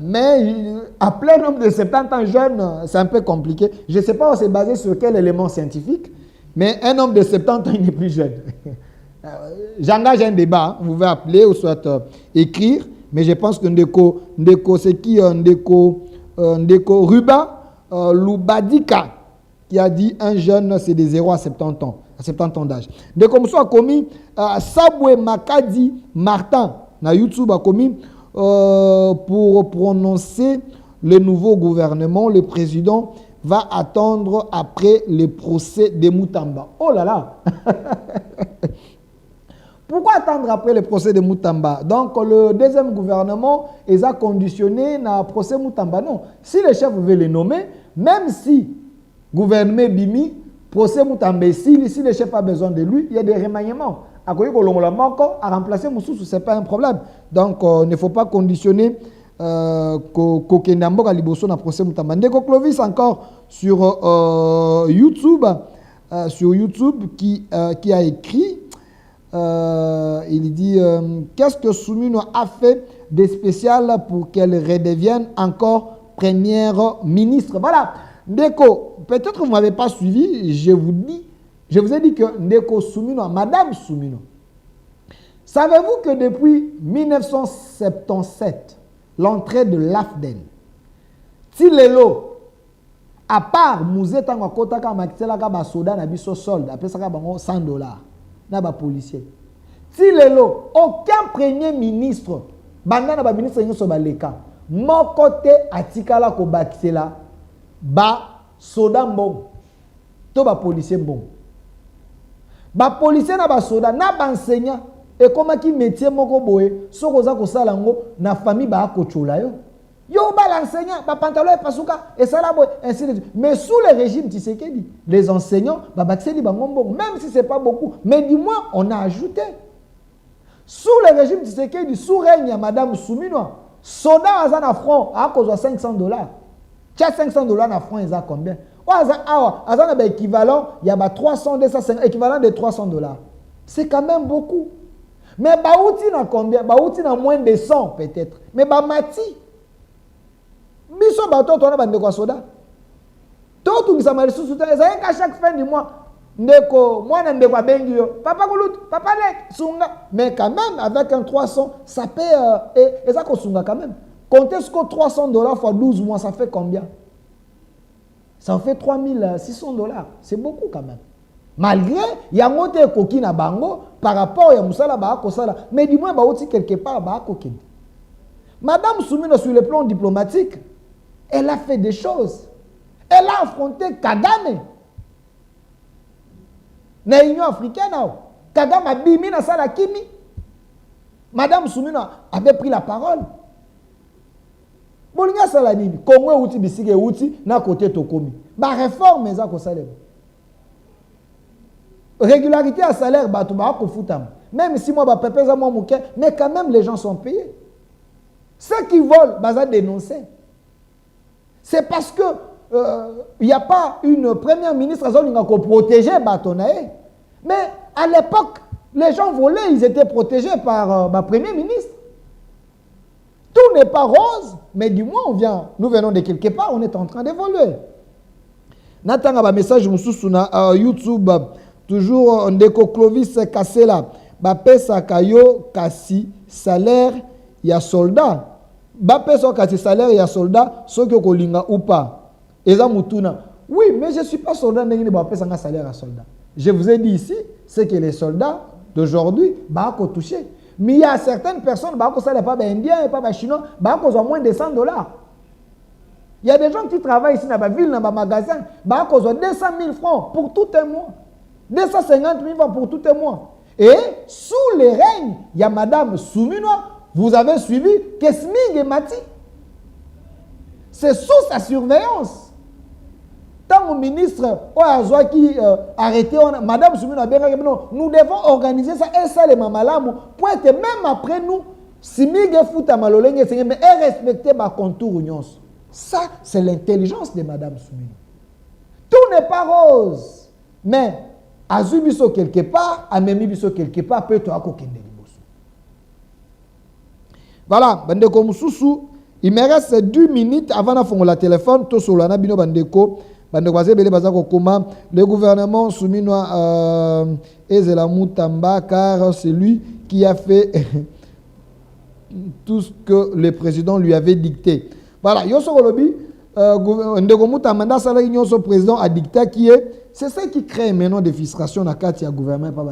Mais appeler un homme de 70 ans jeune, c'est un peu compliqué. Je ne sais pas, c'est basé sur quel élément scientifique. Mais un homme de 70 ans, il n'est plus jeune. J'engage un débat. Vous pouvez appeler ou soit écrire. Mais je pense que Ndeko c'est qui Ndeko Ruba Lubadika qui a dit un jeune, c'est de 0 à 70 ans. À 70 ans d'âge. Ndeko Moussou a commis Sabwe Makadi Martin. Na YouTube a commis pour prononcer le nouveau gouvernement, le président va attendre après le procès de Moutamba. Oh là là. Pourquoi attendre après le procès de Moutamba? Donc le deuxième gouvernement est à conditionner le procès Moutamba. Non. Si le chef veut le nommer, même si gouvernement Bimi, procès Moutamba, si le chef a besoin de lui, il y a des remaniements. À remplacer Moussou, ce n'est pas un problème. Donc il ne faut pas conditionner Kokendambo Kaliboso na procès Moutamba. Ndeko Clovis encore sur YouTube qui a écrit, il dit qu'est-ce que Soumino a fait de spécial pour qu'elle redevienne encore première ministre. Voilà. Ndeko, peut-être que vous ne m'avez pas suivi, je vous ai dit que Ndeko Soumino, Madame Soumino, savez-vous que depuis 1977, l'entrée de l'AFDEL, Tilelo, à part Mouzé Tango Kotaka Makitelaka Basoda Nabiso Solde, après ça, $100, Naba policier. Tilelo, aucun premier ministre, Bandana ba ministre Nyoso Baleka, mon côté Atikala Kobakisela, ba soda mbong, to ba policier mbong. Ba policier na ba soda, na ba enseignant, et comment qui métier moko boye, so koza ko salango na famille ba akochola yo. Yo ba l'enseignant, ba pantalon et pasuka et ça la boye, ainsi de suite. Mais sous le régime Tshisekedi, les enseignants ba bakseli ba ngombo, même si c'est pas beaucoup, mais du moins on a ajouté. Sous le régime Tshisekedi, sous règne ya Madame Soumino, soda azana franc a cause $500. Tu as $500 na franc, ils ont combien? Azana ba équivalent, il y a 300, 250, équivalent de $300. C'est quand même beaucoup. Mais Baouti n'a combien? Baouti n'a moins de 100 peut-être. Mais Bamati, Biso Bato, tu as de quoi soda? Tout tout ça m'a sous à chaque fin du mois. Ndeko, moi ndeko bengi yo. Papa Goulout, papa Nek, sunga. Mais quand même, avec un 300, ça paie, et ça qu'on sunga quand même. Comptez ce que $300 fois 12 mois, ça fait combien? Ça en fait $3600. C'est beaucoup quand même. Malgré, il y a un autre coquille na bango par rapport à Moussala Bahako Sala. Mais du moins, aussi quelque part, Bahako Kid. Madame Soumino, sur le plan diplomatique, elle a fait des choses. Elle a affronté Kagame. Dans l'Union africaine, Kagame a bimi na sala kimi. Madame Soumino avait pris la parole. Bolinya sala nini? Kongo outi bisige outi na côté tokomi. Ba réforme eza ko salem. Régularité à salaire bato ba ko futam. Même si moi ba pépé za moi mouké, mais quand même les gens sont payés. Ceux qui volent, baza dénoncer. C'est parce que il n'y a pas une première ministre qui a protégé Batonae. Mais à l'époque, les gens volaient, ils étaient protégés par le premier ministre. Tout n'est pas rose, mais du moins, nous venons de quelque part, on est en train d'évoluer. Nathan a un message sur YouTube, toujours Ndeko Clovis Kassela, Bapesa Kayo Kassi, salaire, il y a soldat. Bapesa Kassi, salaire, il y a soldat, ceux qui ont linga ou pas. Oui, mais je ne suis pas soldat, je n'ai salaire à soldat. Je vous ai dit ici, c'est que les soldats d'aujourd'hui, ils touché. Mais il y a certaines personnes, ils ne sont pas indiens, pas chinois, ils ont moins de $100. Il y a des gens qui travaillent ici dans la ville, dans le magasin, ils ont 200 000 francs pour tout un mois. 250 000 francs pour tout un mois. Et sous les règnes, il y a Madame Soumino, vous avez suivi Kesmig et Mati. C'est sous sa surveillance. Tant au ministre qui arrêté, Madame Soumino, nous devons organiser ça et ça les mamalamu pour être même après nous, si Miguel Fouta Malolenge, et respecter ma contour union. Ça, c'est l'intelligence de Madame Soumino. Tout n'est pas rose. Mais, à Zubiso quelque part, à Memibiso quelque part, peut-être à Kokende. Voilà, Bandeko Moussoussou. Il me reste 2 minutes avant de faire le téléphone. Tout sur la bino bandeko. Le gouvernement souminois Ezelamu Tamba, car c'est lui qui a fait tout ce que le président lui avait dicté. Voilà, Yoso Golobi, Ndegomu Tamanda Sala Yoso président a dicté qui est. C'est ça qui crée maintenant des frustrations dans le gouvernement.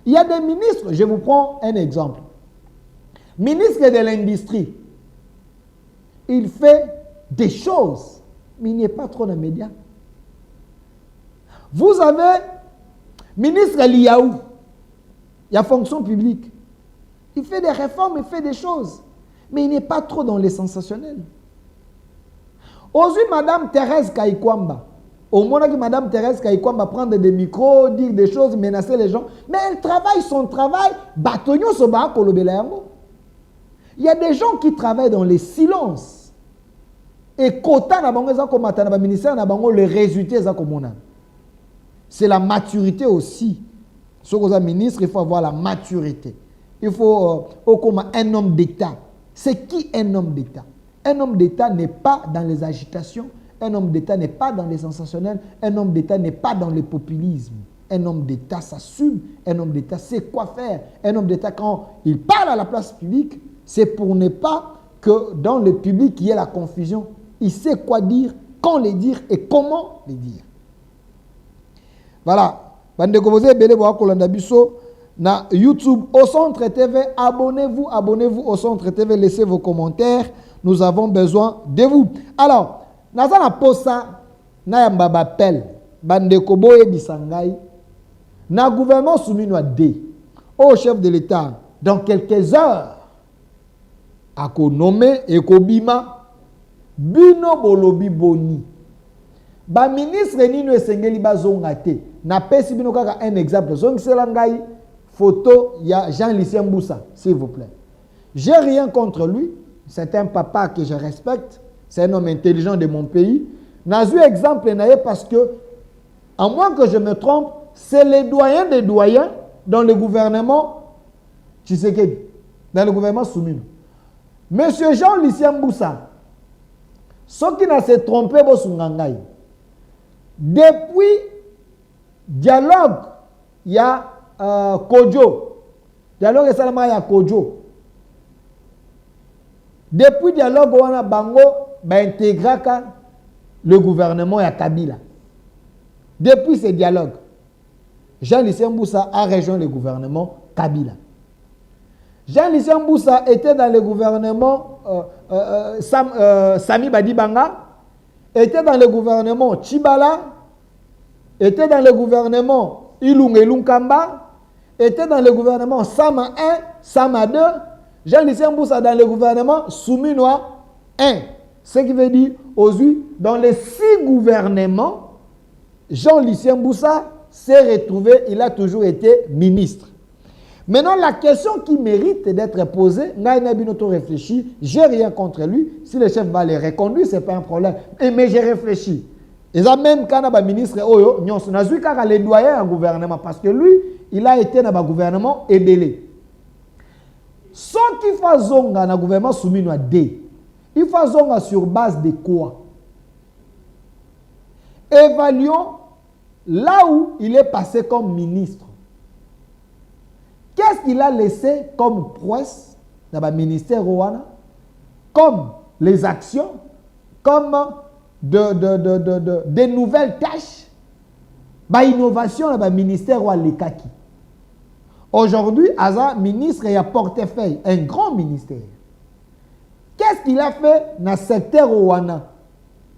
Il y a des ministres, je vous prends un exemple. Ministre de l'Industrie. Il fait des choses, mais il n'est pas trop dans les médias. Vous avez ministre Liaou, il y a fonction publique. Il fait des réformes, il fait des choses, mais il n'est pas trop dans les sensationnels. Aujourd'hui, Madame Thérèse Kaikwamba, au moment que Madame Thérèse Kaikwamba prendre des micros, dire des choses, menacer les gens, mais elle travaille son travail, bâtonnion se bat pour le Béléango. Il y a des gens qui travaillent dans les silences. Et quota na bango za komata na ministère na bango le résultat za komona. C'est la maturité aussi. Ce que ministre, il faut avoir la maturité. Il faut comme un homme d'État. C'est qui un homme d'État? Un homme d'État n'est pas dans les agitations, un homme d'État n'est pas dans les sensationnels, un homme d'État n'est pas dans le populisme. Un homme d'État s'assume, un homme d'État sait quoi faire. Un homme d'État, quand il parle à la place publique, c'est pour ne pas que dans le public il y ait la confusion. Il sait quoi dire, quand le dire et comment le dire. Voilà. Na YouTube au Centre TV, abonnez-vous au Centre TV, laissez vos commentaires. Nous avons besoin de vous. Alors, Nazana Posa, Nayamba Bapel, Bandeko Boye Bisangai, na gouvernement souminois D, au chef de l'État, dans quelques heures, à nommer et Kobima, Bino Bolobi Boni. Ba ministre Nino Esengeli Bazongate, na pesi bino kaka un exemple. Zong Selangai, photo, il y a Jean-Lucien Mboussa, s'il vous plaît. J'ai rien contre lui. C'est un papa que je respecte. C'est un homme intelligent de mon pays. Nazu exemple parce que, à moins que je me trompe, c'est les doyens des doyens dans le gouvernement Tshisekedi, dans le gouvernement Soumino. Monsieur Jean-Lucien Mboussa, ce qui n'a se trompé, Depuis dialogue, il y a Kodjo. Dialogue et Salama, il y a Kodjo. Depuis dialogue, on a Bango, intégrer le gouvernement et Kabila. Depuis ce dialogue, Jean-Lucien Mboussa a rejoint le gouvernement Kabila. Jean-Lucien Mboussa était dans le gouvernement Sami Badibanga, était dans le gouvernement Chibala, était dans le gouvernement Ilung Elunkamba, était dans le gouvernement Sama 1, Sama 2, Jean-Lucien Mboussa dans le gouvernement Souminois 1. Ce qui veut dire, aujourd'hui, dans les 6 gouvernements, Jean-Lucien Mboussa s'est retrouvé, il a toujours été ministre. Maintenant, la question qui mérite d'être posée, Ngaïna Binoto réfléchit, j'ai rien contre lui, si le chef va les reconduire, ce n'est pas un problème. Mais j'ai réfléchi. Et ça même quand le ministre Oyo, nous avons les doyens au gouvernement, parce que lui, il a été dans le gouvernement ébélé. Ce qu'il faut zonga dans le gouvernement soumis à D, il faut zonga sur base de quoi? Évaluons là où il est passé comme ministre. Qu'est-ce qu'il a laissé comme prouesse dans le ministère Rwanda, comme les actions, comme des nouvelles tâches, innovation dans le ministère Rwanda. Aujourd'hui, Aza, ministre, il a portefeuille, un grand ministère. Qu'est-ce qu'il a fait dans le secteur Rwanda,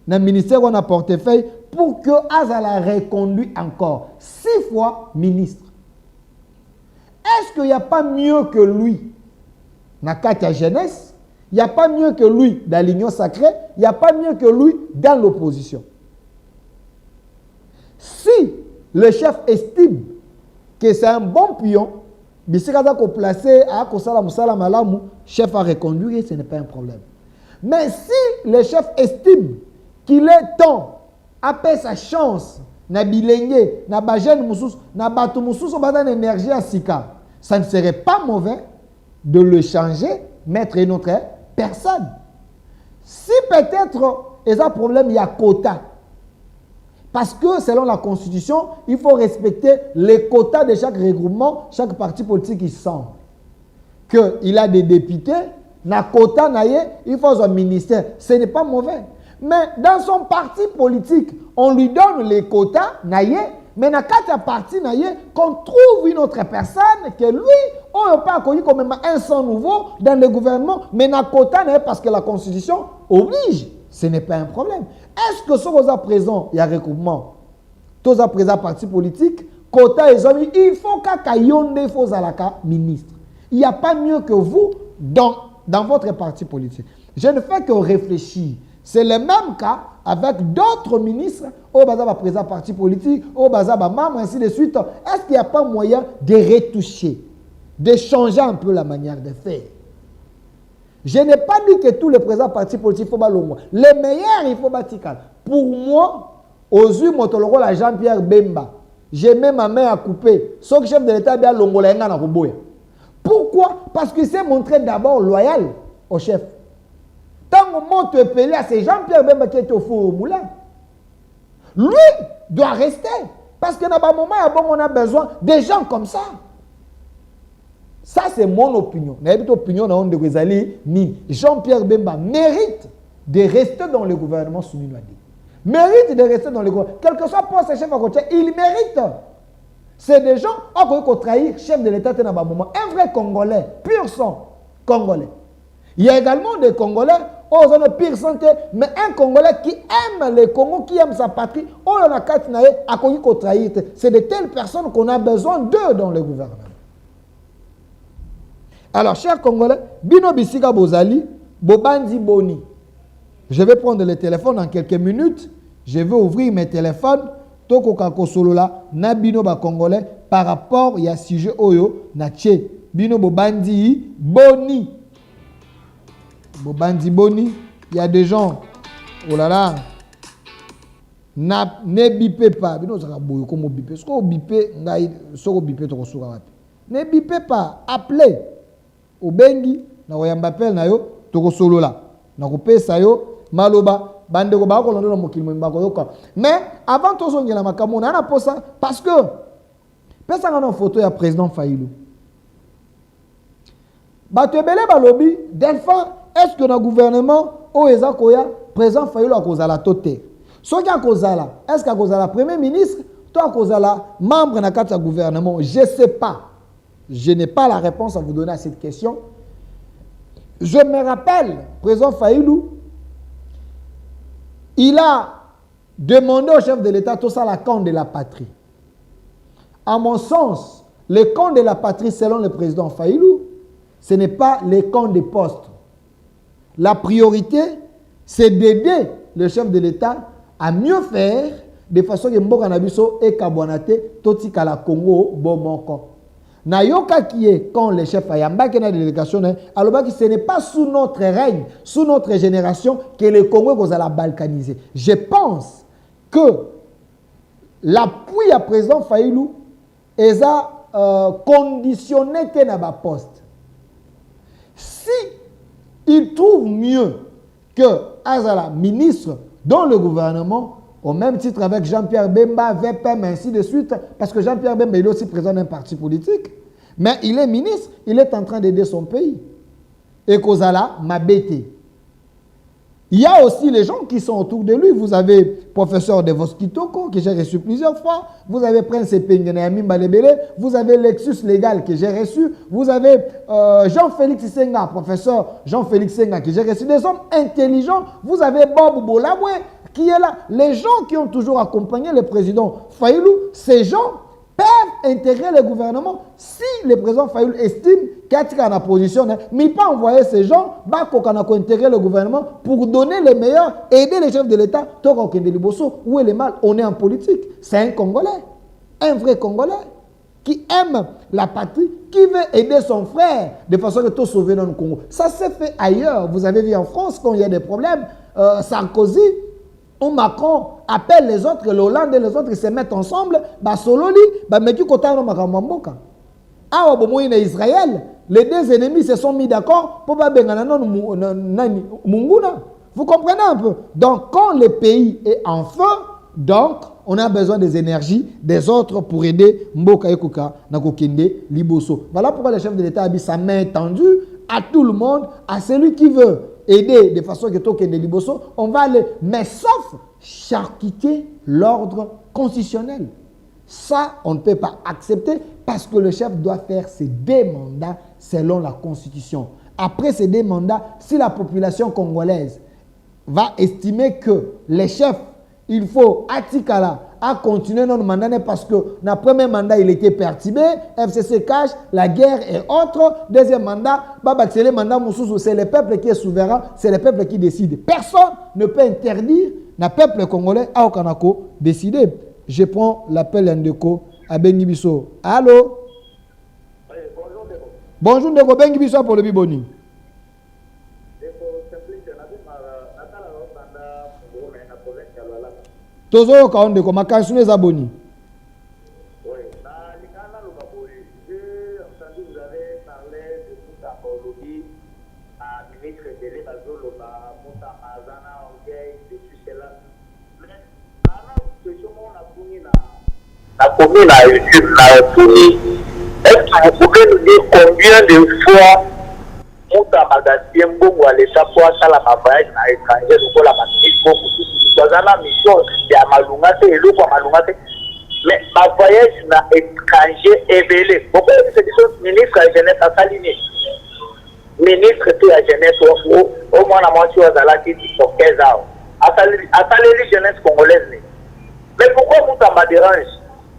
dans le ministère Rwanda portefeuille, pour que Aza la reconduit encore 6 fois ministre? Est-ce qu'il n'y a pas mieux que lui dans la jeunesse? Il n'y a pas mieux que lui dans l'union sacrée? Il n'y a pas mieux que lui dans l'opposition? Si le chef estime que c'est un bon pion, mais si on a placé à Malamu, chef a reconduire, ce n'est pas un problème. Mais si le chef estime qu'il est temps à payer sa chance, na bilenge, na bajen moussous, na batou moussous, on a énergie à Sika, ça ne serait pas mauvais de le changer, mettre une autre personne. Si peut-être il y a un problème, il y a quota. Parce que selon la Constitution, il faut respecter les quotas de chaque regroupement, chaque parti politique qui semble. Qu'il a des députés, na quota il faut un ministère. Ce n'est pas mauvais. Mais dans son parti politique, on lui donne les quotas, mais dans le parti, qu'on trouve une autre personne que lui, on n'a pas connu comme un sang nouveau dans le gouvernement, mais dans le quota, parce que la Constitution oblige. Ce n'est pas un problème. Est-ce que ce qu'on a présent, il y a regroupement, tous à présent parti politique, quota et amis, il faut qu'Akayonde faut Zalaka ministre. Il n'y a pas mieux que vous dans votre parti politique. Je ne fais que réfléchir. C'est le même cas avec d'autres ministres, au Bazaba présent parti politique, au Bazaba membre, ainsi de suite. Est-ce qu'il n'y a pas moyen de retoucher, de changer un peu la manière de faire? Je n'ai pas dit que tous les présents partis politiques, il faut balonger. Les meilleurs, il faut bâtir. Pour moi, aux yeux de la Jean-Pierre Bemba, j'ai mis ma main à couper. Sauf chef de l'État bien longola na Ruboya. Pourquoi? Parce qu'il s'est montré d'abord loyal au chef. Tant que moi te appelé à c'est Jean-Pierre Bemba qui est au four au moulin. Lui doit rester. Parce que dans un moment, on a besoin de gens comme ça. Ça, c'est mon opinion. Jean-Pierre Bemba mérite de rester dans le gouvernement soumis. Mérite de rester dans le gouvernement. Quel que soit poste chef à côté, il mérite. C'est des gens qui ont trahi chef de l'État dans un moment. Un vrai Congolais, pur sang Congolais. Il y a également des Congolais qui ont pire santé, mais un Congolais qui aime le Congo, qui aime sa patrie, c'est de telles personnes qu'on a besoin d'eux dans le gouvernement. Alors, chers Congolais, Bino Bisika Bozali, Bobandi Boni. Je vais prendre le téléphone dans quelques minutes. Je vais ouvrir mes téléphones. Toko Kakosolola, na Bino ba Congolais, par rapport à ce sujet Oyo, na Tché. Bino Bobandi Boni. Bobandi Boni. Il y a des gens, oh là là, ne bipez pas. Bino Zaka Boyo, comment bipez? Ce qu'on bipez, ce bipez, ne bipez pas. Appelez. Au bengi na oyamba appel na yo toko solo la na kopesa yo maloba bandeko ba ko londela mokili mo mbako yoka. Mais avant tout ça ngela makambo na posa parce que pesa ngana photo ya président Fayulu. Bato ebele balobi Delphin est-ce que le gouvernement o eza koya président Fayulu akozala tote. Soki akozala est-ce qu'akozala premier ministre toi akozala membre na kati ya gouvernement je sais pas. Je n'ai pas la réponse à vous donner à cette question. Je me rappelle, président Fayulu, il a demandé au chef de l'État tout ça la camp de la patrie. À mon sens, le camp de la patrie, selon le président Fayulu, ce n'est pas le camp des postes. La priorité, c'est d'aider le chef de l'État à mieux faire de façon que Mboka Nabiso et Kabouanate, Totika la Congo, Bomoko. Nayoka qui est quand le chef Ayamba qui est dans la délégation, alors ce n'est pas sous notre règne, sous notre génération que le Congo va la balkaniser. Je pense que l'appui à président Fayulu est conditionné à la poste. Si il trouve mieux que Azala, ministre dans le gouvernement, au même titre avec Jean-Pierre Bemba, VPM, ainsi de suite, parce que Jean-Pierre Bemba il est aussi président d'un parti politique, mais il est ministre, il est en train d'aider son pays. Et Kozala m'a bêté. Il y a aussi les gens qui sont autour de lui. Vous avez professeur Devos Kitoko, que j'ai reçu plusieurs fois. Vous avez Prince Pengenayami Balebele. Vous avez Lexus Légal, que j'ai reçu. Vous avez Jean-Félix Senga, professeur Jean-Félix Senga, que j'ai reçu. Des hommes intelligents. Vous avez Bob Bolabwe, qui est là. Les gens qui ont toujours accompagné le président Fayulu, ces gens peuvent intégrer le gouvernement si le président Fayulu estime qu'il y a une position, mais pas envoyer ces gens pour intégrer le gouvernement pour donner les meilleurs, aider les chefs de l'État. Où est le mal? On est en politique. C'est un Congolais, un vrai Congolais qui aime la patrie, qui veut aider son frère de façon que tout sauver dans le Congo. Ça s'est fait ailleurs. Vous avez vu en France quand il y a des problèmes, Sarkozy, où Macron appelle les autres, l'Hollande et les autres, ils se mettent ensemble, Sololi, Israël, les deux ennemis se sont mis d'accord pour Munguna. Vous comprenez un peu? Donc, quand le pays est en feu, donc, on a besoin des énergies des autres pour aider Mboka Ekoka, Nakokende, Liboso. Voilà pourquoi le chef de l'État a mis sa main tendue à tout le monde, à celui qui veut aider de façon que Tokende Liboso, on va aller, mais sauf charcuter l'ordre constitutionnel. Ça, on ne peut pas accepter parce que le chef doit faire ses deux mandats selon la Constitution. Après ces deux mandats, si la population congolaise va estimer que les chefs, il faut Atikala à continuer notre mandat parce que notre premier mandat il était perturbé, FCC cache, la guerre et autres. Deuxième mandat, c'est le mandat Moussou, c'est le peuple qui est souverain, c'est le peuple qui décide. Personne ne peut interdire le peuple congolais à Okanako décider. Je prends l'appel Ndeko à Bengibiso. Allô? Oui, bonjour Ndeko. Bonjour Ndeko, Bengibiso pour le Biboni. Tozo ka onde ko makansu les abonnés. Oui, na lingana lo baboye. J'ai entendu vous avez parlé de Moussa Paolobi, à ministre de l'État Moussa Azana Ongei, de cela. Mais ana question on a fini na commune à YouTube na fini. Est-ce que vous pouvez nous dire combien de fois Moussa Magasien Bongo à l'échappe à la voyage à l'étranger ou la mission dans la mission de Malungate et l'autre Malungate mais ma voyage na étranger évelé pourquoi c'est que ministre de la jeunesse à Saline ministre de la jeunesse au moins la moitié aux alaki pour 15 ans à Saline jeunesse congolaise mais pourquoi Moussa m'a dérange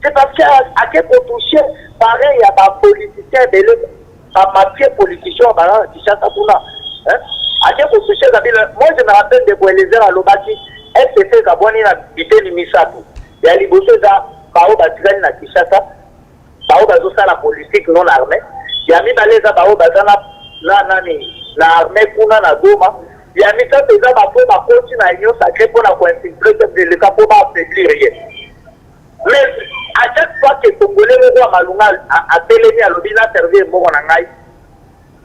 c'est parce qu'à quel point toucher pareil à ma politicien de l'autre en matière politicien qui chasse à tout là à quel point toucher moi je me rappelle de Boélézer à l'Obaki FCC Kaboni na biteni misato ya liboso za bao batikani na Kinshasa bao bazosa la politique non armée ya mibale za bao bazana na nani na armée kuna na Goma ya misato za bapo bakoti na union sacrée pour la coinfiltrer de l'état pour pas affaiblir rien mais à chaque fois que Congolais le roi Malunga a télé à l'obina servir mo na ngai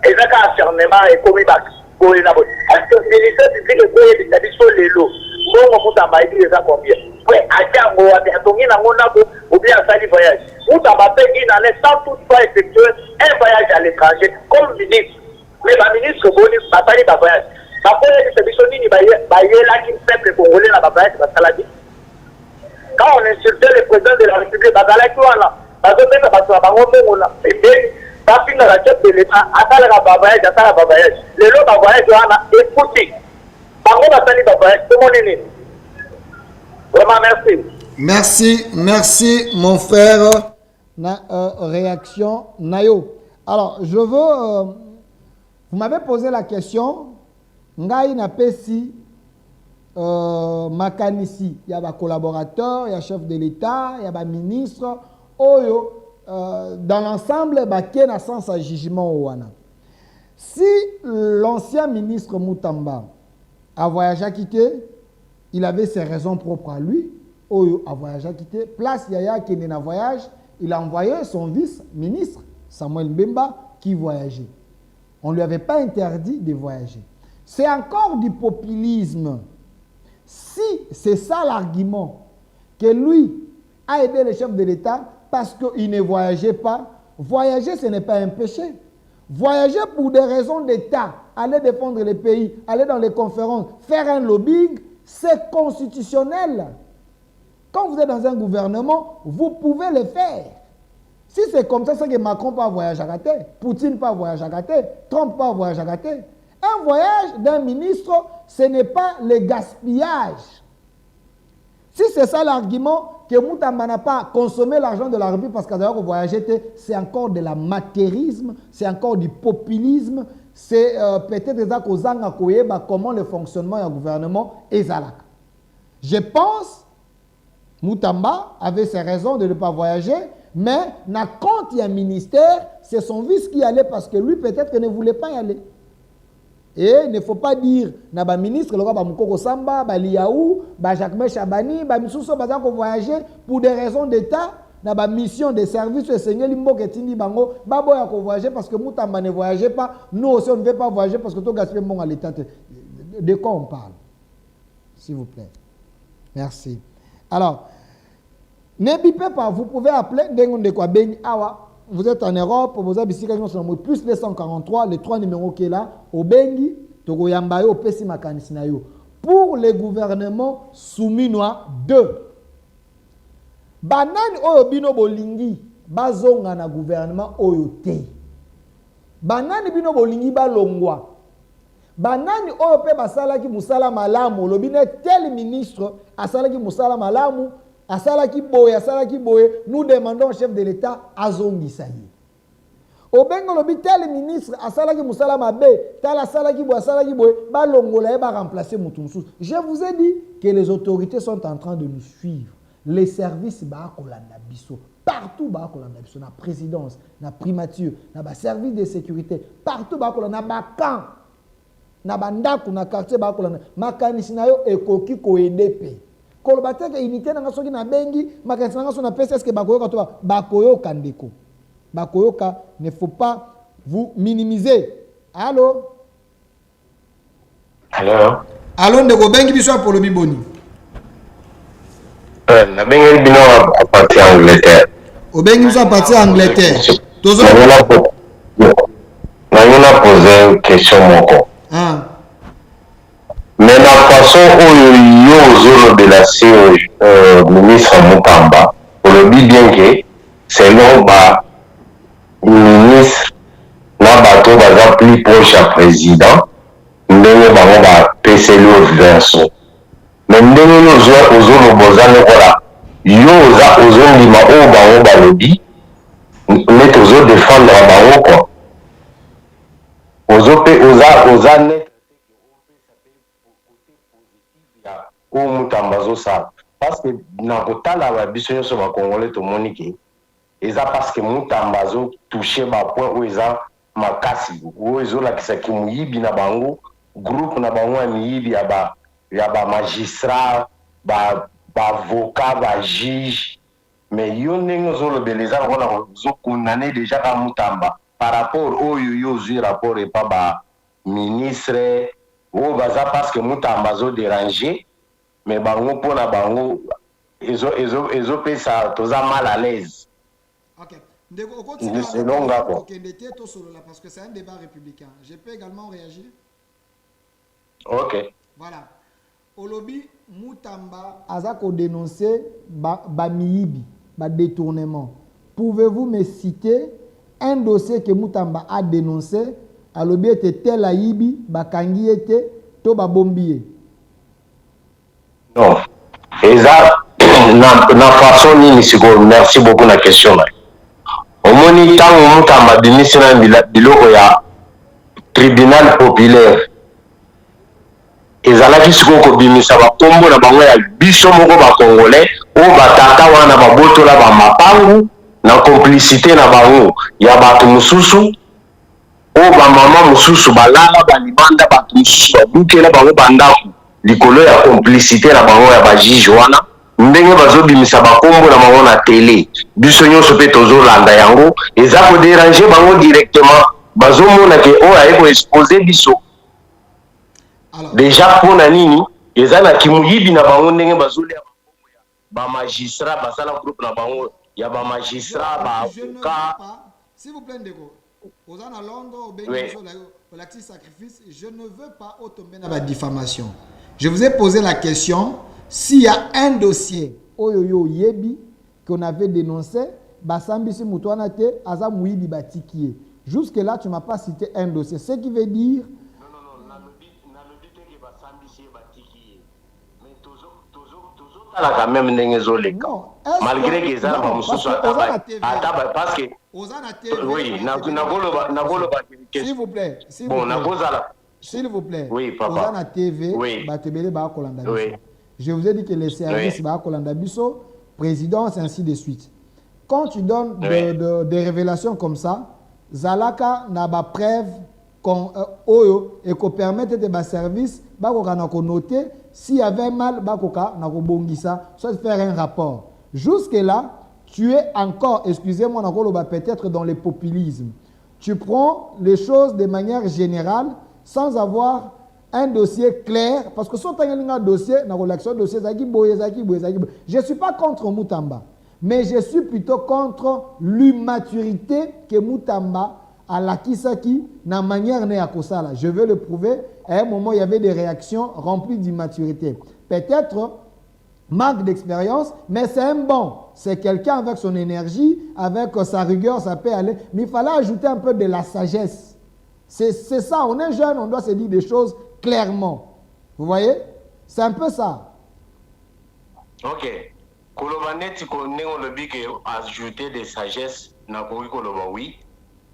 ezaka acharnement et comme ba est-ce que le ministère public est quoi les habitudes les lots Bon, Moutamba, il dit déjà combien? Oui, à Django, à Tongina, ou bien à Sali Voyage. Moutamba paye une année sans toutefois effectuer un voyage à l'étranger comme ministre. Mais ma ministre, ma famille, ma voyage. Ma voyage, c'est Bissoni, là qui peuple congolais, la voyage, ma salade. Quand on insultait le président de la République, ma salade, voilà. Ma zone, ma salade, on a fait. Ça finit la chef de l'État, attends la voyage, attends la voyage. Les lots, ma voyage, on a écouté. Vraiment, merci. Merci, mon frère. Réaction, Nayo. Alors, je veux... vous m'avez posé la question. Ngai na pesi makanisi. Il y a des collaborateurs, il y a chef de l'État, il y a des ministres. Oyo, dans l'ensemble, il y a un sens à jugement. Si l'ancien ministre Moutamba a voyagé à quitter, il avait ses raisons propres à lui. Oyo a voyagé à quitter. Place Yaya qui est en voyage, il a envoyé son vice-ministre, Samuel Mbemba, qui voyageait. On ne lui avait pas interdit de voyager. C'est encore du populisme. Si c'est ça l'argument, que lui a aidé le chef de l'État parce qu'il ne voyageait pas, voyager ce n'est pas un péché. Voyager pour des raisons d'État, aller défendre le pays, aller dans les conférences, faire un lobbying, c'est constitutionnel. Quand vous êtes dans un gouvernement, vous pouvez le faire. Si c'est comme ça, c'est que Macron pas voyager à Gaté, Poutine pas voyager à Gaté, Trump pas voyager à Gaté. Un voyage d'un ministre, ce n'est pas le gaspillage. Si c'est ça l'argument, que Moutamba n'a pas consommé l'argent de la République parce qu'il a voyagé, c'est encore de l'amateurisme, c'est encore du populisme, c'est peut-être comment le fonctionnement du gouvernement est là. Je pense Moutamba avait ses raisons de ne pas voyager, mais quand il y a un ministère, c'est son vice qui allait parce que lui peut-être ne voulait pas y aller. Et il ne faut pas dire que le ministre, Moukoko Samba, Liaou, Jacques Chabani, Missousso, voyager pour des raisons d'État, dans la mission de service, le Seigneur Limbo Ketini Bango, Baboya voyager parce que Moutamba ne voyageait pas, nous aussi on ne veut pas voyager parce que tout gaspille bon à l'État. De quoi on parle? S'il vous plaît. Merci. Alors, ne bipez pas, vous pouvez appeler Awa. Vous êtes en Europe, vous avez plus 243, les 3 numéros qui est là, au Bengi, Togo Yambayo, Pessi Makanisinayo. Pour les gouvernements souminois 2. Banani oyo bino bolingi, bazonga na gouvernement oyo te. Banani bino bolingi balongwa. Banani oyo pe basalaki musala malamu, lobine tel ministre asalaki musala malamu, asalaki boye, nous demandons au chef de l'État azongisa ye. Obengo lobi tel ministre asalaki musala mabe, tel asalaki boye, balongola ba remplacer mutu mususu. Je vous ai dit que les autorités sont en train de nous suivre. Les services ba kolanda biso, partout ba kolanda biso, na présidence, na primature, na ba service de sécurité, partout ba kolanda ba camp, na bandako na quartier ba kolanda, makanisi na yo ekoki ko aider. Kolobateke unité na ngasoki na bengi makanisi na ngaso na pesa est-ce que bakoyoka to bakoyoka ndeko bakoyoka ne faut pas vous minimiser. Allô ndeko bengi biso pour le biboni na bengi bino à partir Angleterre au bengi biso à partir Angleterre tozo na ngona poser une question moko mais la façon où yo de la ministre Moutamba, pour le bien que selon ministre na bato baza plus proche à président, ndenge bango ba PCL verso. Mais ndenge ozo bozane kola yo ozo ndima o bango ba lobby, mais ozo défendre bango quoi. Ozo pe oza net ou Moutamba ça parce que na kotala ba biso nyonso ba congolais to moniki eza parce que Moutamba zo toucher ba point où eza makasi où ezo la kisaki muyibi na bango groupe na bango ya miyibi ya ba magistrat ba avocat ba juge mais yo ndenge zo le beleza kona zo condamné déjà ka Moutamba par rapport au yo rapport et pas ba ministre ou baza parce que Moutamba zo déranger. mais bango pour na bango ça toza mal à l'aise. Ok. Ndeko, continue c'est long là quoi. Parce que c'est un débat républicain. Je peux également réagir? Ok. Voilà. Olobi Moutamba Azako dénoncer Bamiyibi, détournement. Pouvez-vous me citer un dossier que Moutamba a dénoncé? Alobi était tel Ayibi, Bakangi était to Babombié. Non. Et ça, na façon ni siko. Merci beaucoup la question là. Au moni tango Moutamba démissionné biloko ya tribunal populaire. Ezalaki siko bimisa bakombo na bango ya biso moko ba congolais o batata wana babotola ba mapangu na complicité na bango ya bato mususu o ba mama mususu balala ba libanda bato mususu babukela bango bandaku likolo ya complicité na bango ya ba juge wana ndenge bazobimisa bakombo na bango na télé biso nyonso pe tozolanda yango eza ko déranger bango directement bazomona ke o aye ko exposer biso. Alors, déjà pour nani ezana kimuyibi na bango ndenge bazoli ya ba magistrat basala groupe na bango ya ba magistrat ba avocat. S'il vous plaît ndeko ozana Londres au Bénin au l'actif sacrifice, je ne veux pas tomber dans la diffamation. Je vous ai posé la question s'il y a un dossier oyoyo yebi qu'on avait dénoncé basambi si mutwana te aza muyibi batikié. Jusque là tu m'as pas cité un dossier, ce qui veut dire quand même malgré que ça parce que oui s'il vous plaît s'il vous plaît oui papa na TV oui je vous ai dit que les services ba kolanda biso présidence ainsi de suite quand tu donnes des révélations comme ça zalaka na ba preuve oyo et qu'on permette de ba service ba ko kana ko noter s'il y avait mal ba ko ka na ko bongisa soit faire un rapport. Jusque là tu es encore, excusez-moi na peut-être dans le populisme. Tu prends les choses de manière générale sans avoir un dossier clair parce que si tu as un dossier na relaction dossier zaki boye. Je suis pas contre Moutamba mais je suis plutôt contre l'immaturité que Moutamba à la Kisaki, na manière ne akosala. Je veux le prouver. À un moment, il y avait des réactions remplies d'immaturité. Peut-être manque d'expérience, mais c'est un bon. C'est quelqu'un avec son énergie, avec sa rigueur, ça peut aller. Mais il fallait ajouter un peu de la sagesse. C'est ça. On est jeune, on doit se dire des choses clairement. Vous voyez? C'est un peu ça. Ok. Kolobaneti konengo lobi ke ajouter de sagesse na koki koloba oui.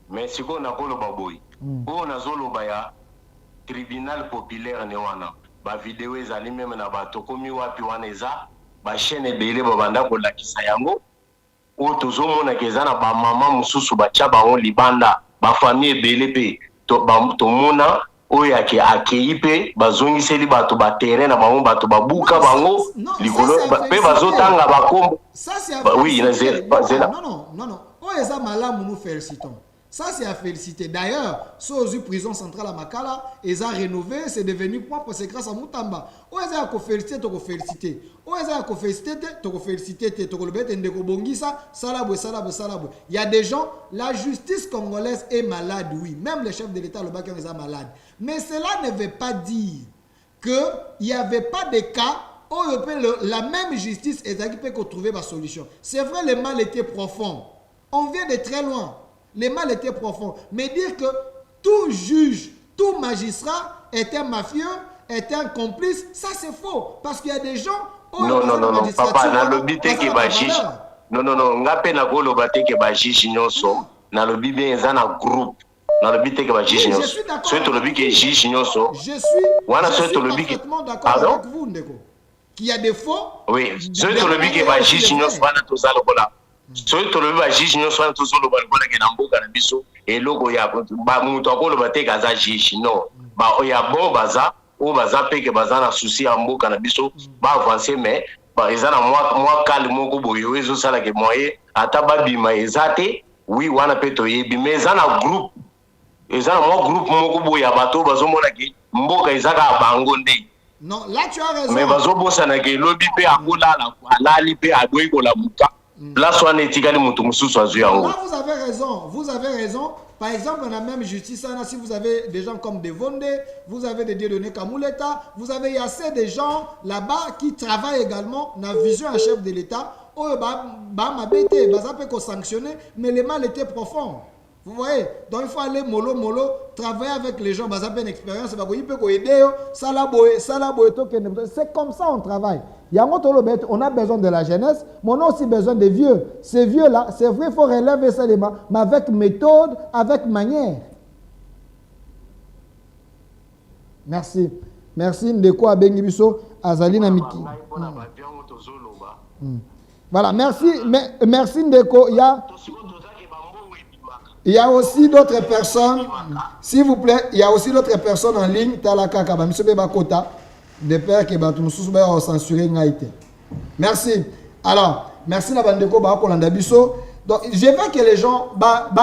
Mais si on a le boy, on a zolo baya tribunal populaire ne wana ba vidéo ezali même na bato komi wapi wana eza ba chaîne ebele babanda ko lakisa yango o tozomona kezana ba mama mususu ba tia bango libanda ba famille ebele pe to mona oyo akei pe bazongiseli bato ba terrain na bango bato babuka bango likolo pe bazotanga bakombo. Oui, non. Oh eza malamu nous félicitons. Ça, c'est à féliciter. D'ailleurs, sous prison centrale à Makala, ils ont rénové, c'est devenu propre, c'est grâce à Moutamba. Où est-ce qu'on félicite, tu féliciter. Où est-ce qu'on félicite, tu féliciter, tu il y a des gens, la justice congolaise est malade, oui. Même le chef de l'État, le Bakan, est malade. Mais cela ne veut pas dire qu'il n'y avait pas de cas où la même justice est équipée pour trouver ma solution. C'est vrai, le mal était profond. On vient de très loin. Le mal était profond. Mais dire que tout juge, tout magistrat est un mafieux, est un complice, ça c'est faux. Parce qu'il y a des gens... Non, papa, na lobi te ke ba juge. Non, ngape na ko loba te ke ba juge nyonso. Na lobi bien eza na groupe. Na lobi te ke ba juge nyonso. So to lobi ke juge nyonso. Je suis parfaitement d'accord avec vous, Ndeko. Qu'il y a des faux. Oui, so to lobi ke ba juge nyonso wana to za lokola. So to lobi ba juge nyonso wana to zo loba lokola ke na mboka na biso. Eloko ya ba mutu akoloba te ka za juge non. Ba oya bon baza ou baza peke baza na souci ya mboka na biso ba avancer mais ba ezana moi calme moko boyo ezo sala ke moye ata babima ezate oui wana peto yebi mais ezana groupe moi groupe moko boya bato bazomona ke mboka ezaka bango nde Non, là tu as raison. Mais bazobo sanake lobi pe akola la lipe adoyi ko la muka. Là soit netikali mutu mususu azu yango. Là vous avez raison, vous avez raison. Par exemple, dans la même justice, si vous avez des gens comme Devonde, vous avez des Dieudonné Kamuleta, vous avez assez de gens là-bas qui travaillent également dans la vision en chef de l'État. Oh, ça peut sanctionner, mais le mal était profond. Vous voyez? Donc il faut aller mollo, travailler avec les gens, ça peut une expérience, c'est comme ça on travaille. On a besoin de la jeunesse, mais on a aussi besoin des vieux. Ces vieux-là, c'est vrai, il faut relever ça, mais avec méthode, avec manière. Merci. Merci Ndeko Abengibiso, Azalina Miki. Voilà, merci Ndeko. Il y a aussi d'autres personnes, s'il vous plaît, il y a aussi d'autres personnes en ligne, Talaka Kaba, M. Bebakota, de père qui va censurer Ngaïté. Merci. Alors, merci la bande de Koba Kolanda Bisso. Donc, je veux que les gens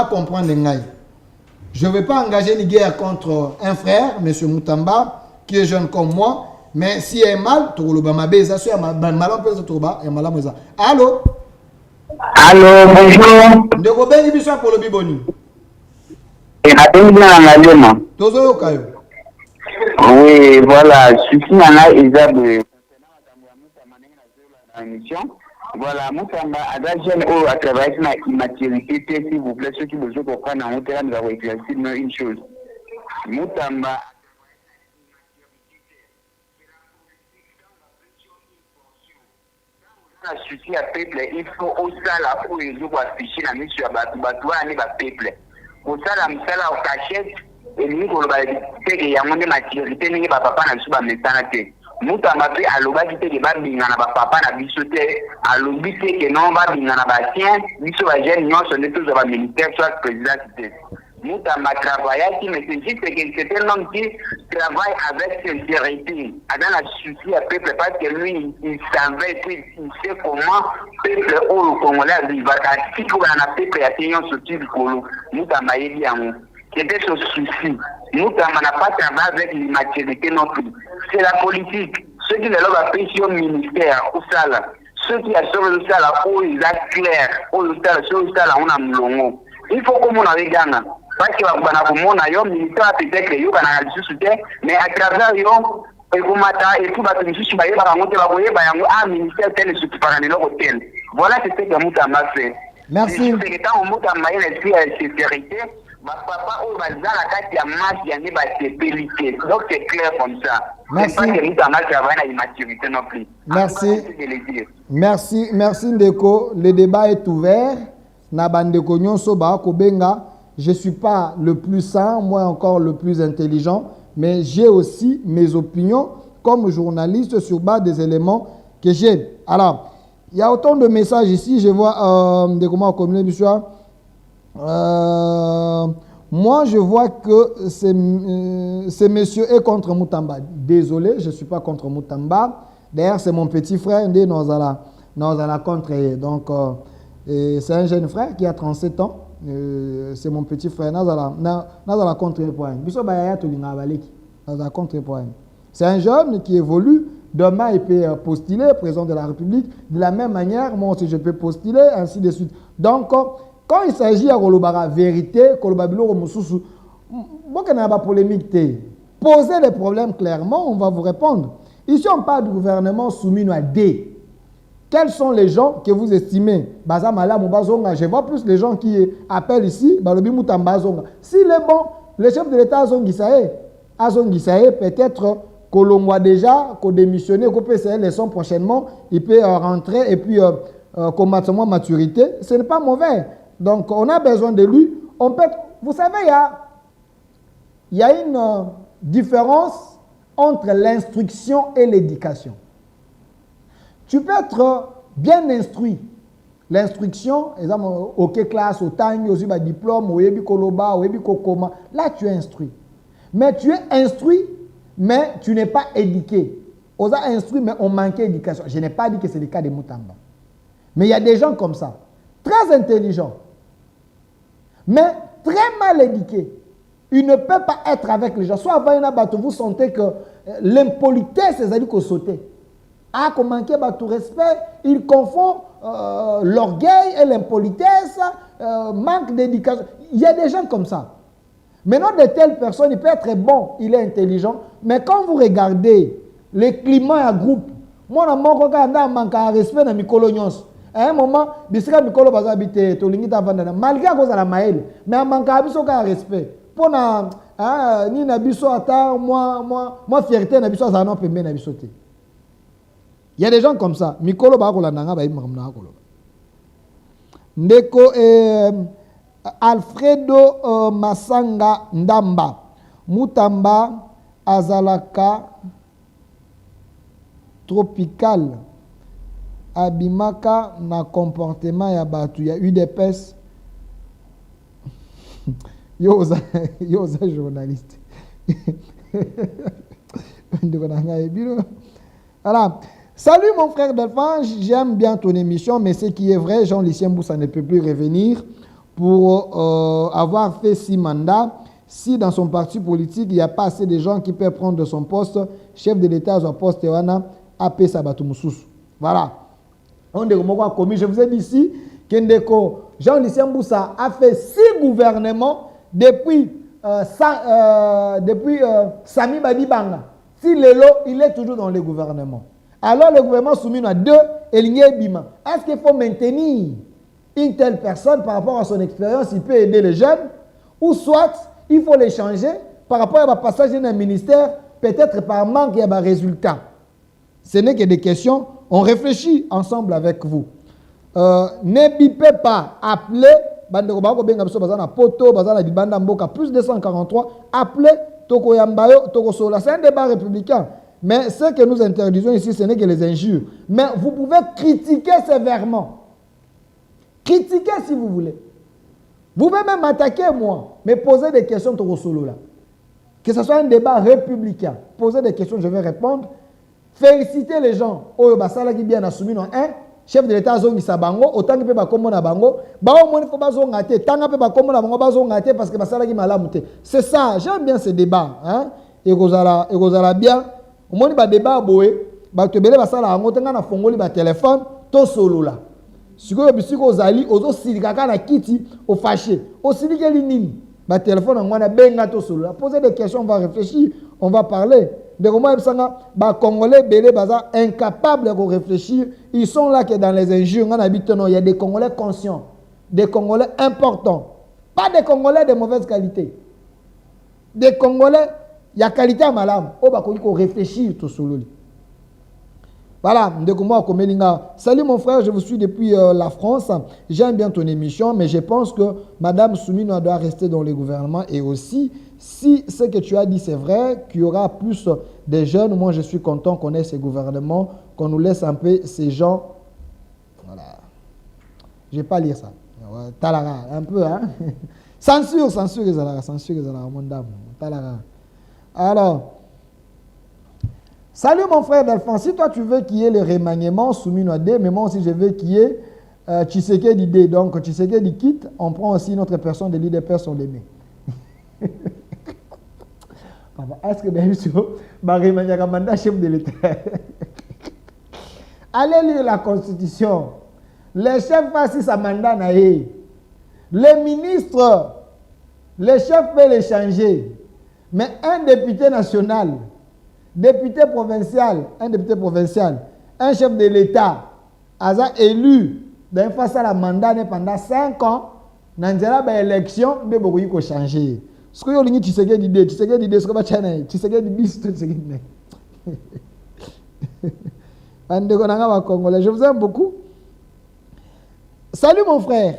comprennent Ngaï. Je ne vais pas engager une guerre contre un frère, M. Moutamba, qui est jeune comme moi, mais s'il y a mal, allô? Allô, bonjour. Ndeko bengi biso pour le biboni. Oui, voilà, je suis là, Isabelle. Voilà, Moutamba, Adagène, à travers ma immaturité, s'il vous plaît, ceux qui vous comprennent en hauteur, nous avons éclairci une chose. Moutamba, souci à peuple, il faut aussi la pour les autres afficher la mise sur la peuple. Pour ça, la misala au cachette, et nous, on va dire qu'il y a une maturité, mais papa n'a pas de Moutamba pe aloba ki te ke ba bingana ba papa na biso te alobi te ke non ba bingana ba tien biso ba jeune nyonso ne tous ba militaire soit président te Moutamba travaillait mais c'est juste que c'est un homme qui travaille avec sincérité dans la souci à peuple parce que lui il savait il sait comment peuple au Congolais vivre si ko na peuple ya tenyon sorti du Colo Moutamba yebi yango c'était ce souci. Nous, on n'a pas travaillé avec l'immaturité non plus. C'est la politique. Ceux qui leur ont pris sur le ministère, au salaire. Ceux qui assurent le salaire, ils sont clairs. Le salaire, on a mlongo. Il faut que l'on ait gagné. Parce que le ministère peut-être que il a le soutien, mais à travers et tout, ministère tel se prépare dans l'hôtel. Voilà ce que Moutamba fait. Merci. C'est que quand Moutamba a une sécurité, papa ou bazala kati ya match ya neba tepelité. Donc c'est clair comme ça. Merci. C'est pas que nous avons travaillé à l'immaturité non plus. Merci Ndeko. Le débat est ouvert. Nabandeko nyonso ba kobenga. Je suis pas le plus sain, moi encore le plus intelligent, mais j'ai aussi mes opinions comme journaliste sur base des éléments que j'ai. Alors, il y a autant de messages ici. Je vois de comment on communique, monsieur. Moi, je vois que ce monsieur est contre Moutamba. Désolé, je ne suis pas contre Moutamba. D'ailleurs, c'est mon petit frère, nous allons contre. Donc, c'est un jeune frère qui a 37 ans. C'est mon petit frère. Nous allons contre. C'est un jeune qui évolue. Demain, il peut postuler, président de la République. De la même manière, moi aussi, je peux postuler, ainsi de suite. Donc, quand il s'agit de la vérité, posez les problèmes clairement, on va vous répondre. Ici, on parle du gouvernement soumis à D. Quels sont les gens que vous estimez? Je vois plus les gens qui appellent ici. S'il est bon, le chef de l'État a Gisaé, peut-être qu'on l'on déjà, qu'on démissionne, qu'on peut essayer les sons prochainement, il peut rentrer et puis combattre sa maturité. Ce n'est pas mauvais. Donc, on a besoin de lui. On peut, vous savez, il y a une différence entre l'instruction et l'éducation. Tu peux être bien instruit. L'instruction, exemple, OK classe, au tang, au diplôme, au yebi koloba, au yebi kokoma. Là, tu es instruit. Mais tu es instruit, mais tu n'es pas éduqué. On a instruit, mais on manquait d'éducation. Je n'ai pas dit que c'est le cas de Moutamba. Mais il y a des gens comme ça, très intelligents, mais très mal éduqués. Il ne peut pas être avec les gens. Soit avant un bateau, vous sentez que l'impolitesse, c'est-à-dire qu'on sautait. Ah, qu'on manquait de respect, il confond l'orgueil et l'impolitesse, manque d'éducation. Il y a des gens comme ça. Maintenant, de telles personnes, il peut être bon, il est intelligent, mais quand vous regardez le climat à groupe, moi, je manque de respect dans mes colonios. À un moment, bisika mikolo baza habité tolingi ta vanda malgré cause à la maël mais en manque de respect pour na ni na biso ata moi fierté na biso za non pembe na biso te. Il y a des gens comme ça mikolo ba ko la nanga ba imamna ko lo ndeko Alfredo Masanga Ndamba Mutamba azalaka tropical abimaka na comportement ya batu ya UDPS yo za journaliste voilà. Salut mon frère Delphin, j'aime bien ton émission, mais ce qui est vrai, Jean-Lucien Boussa ne peut plus revenir pour avoir fait 6 mandats. Si dans son parti politique, il n'y a pas assez de gens qui peuvent prendre de son poste, chef de l'État ou poste Wana, AP Sabatou Moussous. Voilà. Je vous ai dit ici que Jean-Lucien Boussa a fait 6 gouvernements depuis Sami Badibanga. Si Lelo, il est toujours dans les gouvernements. Alors le gouvernement soumis à 2 Elingue Bima. Est-ce qu'il faut maintenir une telle personne par rapport à son expérience, il peut aider les jeunes, ou soit il faut les changer par rapport à un passage dans un ministère, peut-être par manque de résultats. Ce n'est que des questions. On réfléchit ensemble avec vous. Ne bipez pas, appelez, plus 243, appelez Toko Yambayo, Toko Sola. C'est un débat républicain. Mais ce que nous interdisons ici, ce n'est que les injures. Mais vous pouvez critiquer sévèrement. Critiquez si vous voulez. Vous pouvez même attaquer moi, mais poser des questions Toko Solo là. Que ce soit un débat républicain. Posez des questions, je vais répondre. Féliciter les gens. Oyo basala qui bien assumé non un chef de l'État zongi sabango autant que ba komona bango ba au moins faut ba zonga te tanga pe ba komona bango ba zonga te parce que basala qui malamu te. C'est ça, j'aime bien ce débat hein. Et gozala bien. Au moins ba débat boé ba te belé basala ngo tanga na fongoli ba téléphone to solo là. Siko bisiko ozali ozo silikaka na kiti au fâché. O silikeli nini? Ba téléphone ngwana benga to solo là. Poser des questions, on va réfléchir, on va parler. Les Congolais incapables de réfléchir, ils sont là que dans les injures, il y a des Congolais conscients, des Congolais importants, pas des Congolais de mauvaise qualité. Des Congolais, il y a qualité à malam, il faut réfléchir tout solo. Voilà, salut mon frère, je vous suis depuis la France. J'aime bien ton émission, mais je pense que Madame Soumino doit rester dans le gouvernement. Et aussi, si ce que tu as dit c'est vrai, qu'il y aura plus de jeunes, moi je suis content qu'on ait ces gouvernements, qu'on nous laisse un peu ces gens. Voilà. Je ne vais pas lire ça. Talara, un peu, hein. Censure, mon dame. Talara. Alors. Salut mon frère Delphin, si toi tu veux qu'il y ait le remaniement soumis à D, mais moi aussi je veux qu'il y ait Tshisekedi D. Donc Tshisekedi quitte, on prend aussi notre personne de l'IDPS sur les mains. Est-ce que bien sûr, remaniement mandat chef de l'État? Allez lire la Constitution. Les chefs passent sa mandat naïe. Les ministres, les chefs peuvent les changer. Mais un député national, député provincial, un chef de l'État, a élu face à la mandat pendant 5 ans, dans une élection, il faut changer. Ce que vous avez dit, tu sais que l'idée, ce que vous avez dit, tu sais que je vous aime beaucoup. Salut mon frère.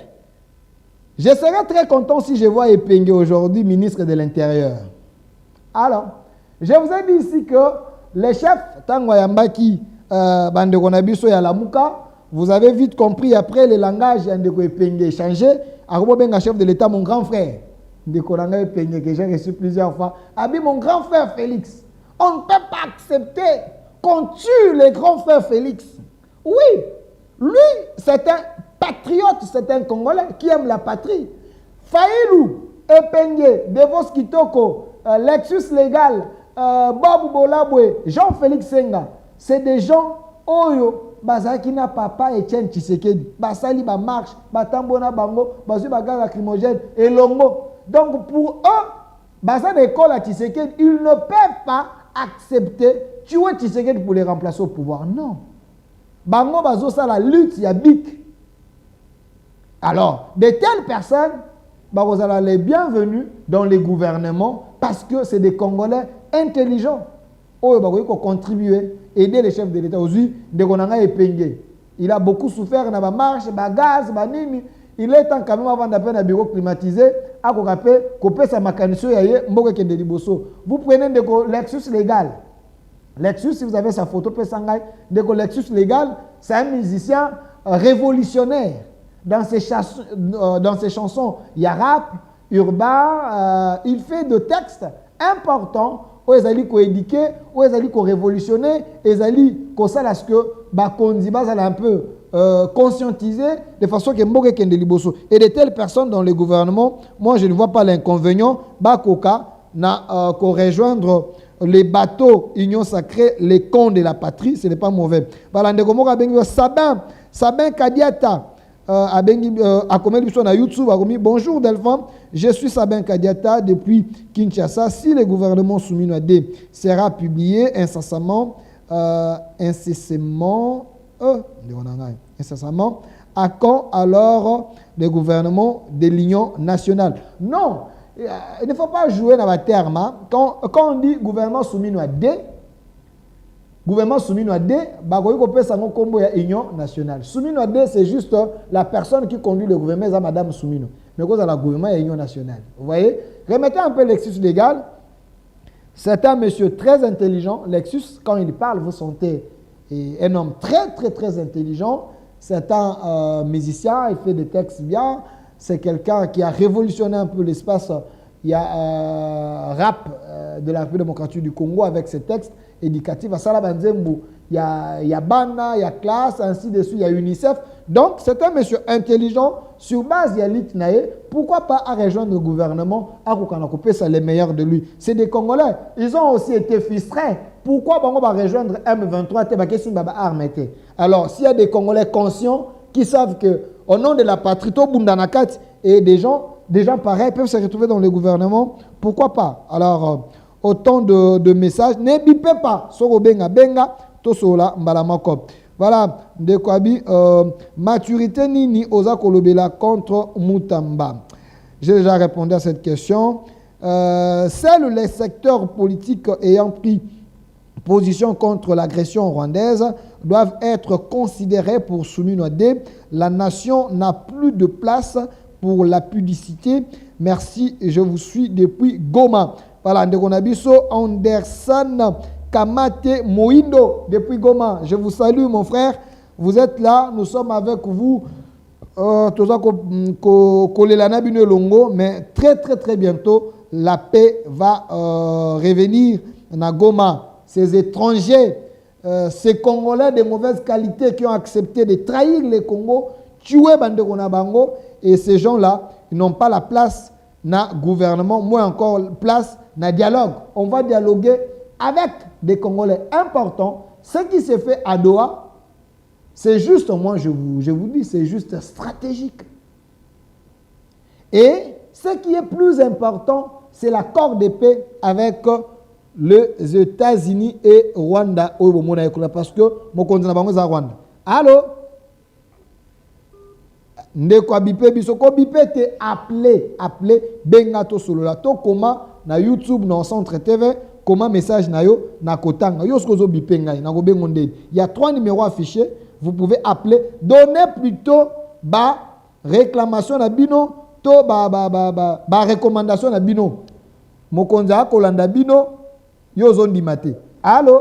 Je serais très content si je vois Epenge aujourd'hui ministre de l'Intérieur. Alors, je vous ai dit ici que les chefs, Tango Yambaki, Bandeko Nabiso Yalamuka, vous avez vite compris après le langage Ndeko Epenge changé. Arubo Benga, chef de l'État, mon grand frère. Ndeko Nanga Epenge, que j'ai reçu plusieurs fois. Abi, mon grand frère Félix. On ne peut pas accepter qu'on tue le grand frère Félix. Oui, lui, c'est un patriote, c'est un Congolais qui aime la patrie. Faïlou, Epenge, Devos Kitoko, Lexus Légal, Bob Bolabwe, Jean-Félix Senga, c'est des gens oyo bazaki na papa Etienne Tshisekedi, basali ba marche, batambona bango, bazu bagarre lacrymogène et longo. Donc pour eux, basa d'école à Tshisekedi, ils ne peuvent pas accepter tuer Tshisekedi pour les remplacer au pouvoir. Non. Bango bazo ça la lutte ya bic. Alors, de telles personnes, vous allez les bienvenus dans les gouvernements parce que c'est des Congolais intelligents. Ils vont contribuer, aider les chefs de l'État. Aujourd'hui, il a beaucoup souffert dans la marche, dans le gaz, dans nini. Il est temps quand même avant d'appeler un bureau climatisé, à couper sa mécanisme. Vous prenez des Lexus légal. Lexus, si vous avez sa photo, des Lexus légal, c'est un musicien révolutionnaire. Dans ses chansons, il y a rap, urbain, il fait de textes importants où ils allaient éduquer, où ils allaient révolutionner, ils allaient à ce que Bakondi un peu conscientiser de façon que Mboke Kende Liboso. Et de telles personnes dans le gouvernement, moi je ne vois pas l'inconvénient, Bakoka n'a qu'à rejoindre les bateaux Union Sacrée, les cons de la patrie, ce n'est pas mauvais. Sabin Kadiata. A commis sur YouTube, bonjour Delphine, je suis Sabin Kadiata depuis Kinshasa. Si le gouvernement soumis à D sera publié incessamment, à quand alors le gouvernement de l'Union nationale? Non, il ne faut pas jouer dans la terme. Quand on dit gouvernement soumis à D, gouvernement soumis à D, Union nationale. Soumis à D, c'est juste la personne qui conduit le gouvernement, c'est Madame Soumino. Mais quand le gouvernement est Union nationale. Vous voyez? Remettez un peu Lexus légal. C'est un monsieur très intelligent. Lexus, quand il parle, vous sentez un homme très intelligent. C'est un musicien, il fait des textes bien. C'est quelqu'un qui a révolutionné un peu l'espace. Il y a rap de la République démocratique du Congo avec ses textes éducatifs. À Salabanzembo, il y a Bana, il y a Classe, ainsi de suite, il y a UNICEF. Donc, c'est un monsieur intelligent, sur base de l'ITNAE, pourquoi pas à rejoindre le gouvernement, à couper ça les meilleurs de lui. C'est des Congolais, ils ont aussi été frustrés. Pourquoi on va rejoindre M23 Alors, s'il y a des Congolais conscients qui savent que au nom de la patrie, et des gens pareils peuvent se retrouver dans le gouvernement, pourquoi pas? Alors, autant de messages. Ne bipez pas. Soro benga benga. Tosola mbalamakop. Voilà. De Kwabi. Maturité nini oza kolobela contre Mutamba. J'ai déjà répondu à cette question. Seuls les secteurs politiques ayant pris position contre l'agression rwandaise doivent être considérés pour soumis à D. La nation n'a plus de place pour la pudicité. Merci, je vous suis depuis Goma. Voilà, Ndekonabiso Anderson Kamate Moindo depuis Goma. Je vous salue, mon frère. Vous êtes là, nous sommes avec vous. Mais très bientôt, la paix va revenir à Goma. Ces étrangers, ces Congolais de mauvaise qualité qui ont accepté de trahir les Congo, tuer Bandekona Bango, et ces gens-là, ils n'ont pas la place dans le gouvernement, moins encore place dans le dialogue. On va dialoguer avec des Congolais importants. Ce qui se fait à Doha, c'est juste, moi je vous dis, c'est juste stratégique. Et ce qui est plus important, c'est l'accord de paix avec les États-Unis et Rwanda. Parce que mon continent est Rwanda. Allô? Ndeko bipe bisoko bipe te appelé bengato solo la to comment na YouTube na centre TV comment message na yo na kotanga yo skozo bipe ngai na ko bengonde. Il y a 3 numéros affichés, vous pouvez appeler, donnez plutôt ba réclamation na bino to ba recommandation na bino mokonza kolanda bino yo zondi mate. Allô?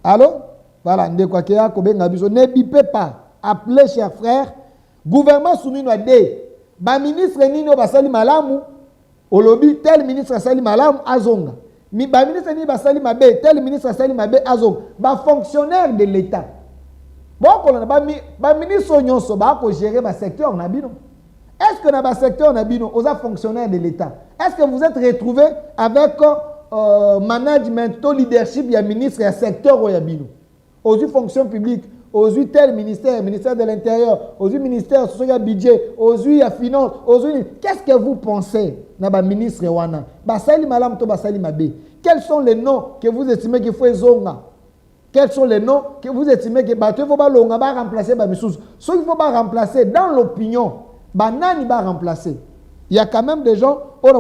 Allô? Voilà, ne bipez pas. Appelez, chers frères. Gouvernement soumis à D. Ba ministre Nino Basali Malamu. Olobi, tel ministre Basali Malamu, Azonga. Ba ministre Nino Basali Mabe, tel ministre Basali Mabe, Azonga. Ba fonctionnaire de l'État. Bon, ba ministre Nyonso, ba ko gérer ba secteur nabino. Est-ce que dans le secteur Nabino, aux fonctionnaires de l'État, est-ce que vous êtes retrouvés avec management, leadership, il y a ministre, il y a secteur ou Yabino? Aux fonctions publiques, aux tel ministère, ministère de l'Intérieur, aux ministères, il y a budget, aux il y a finance, qu'est-ce que vous pensez dans le ministre Wana? Basali Malam to Basali Mabe. Quels sont les noms que vous estimez qu'il faut zonga? Quels sont les noms que vous estimez qu'il faut remplacer? Ceux qu'il faut remplacer dans l'opinion, banani va remplacer. Il y a quand même des gens, qu'est-ce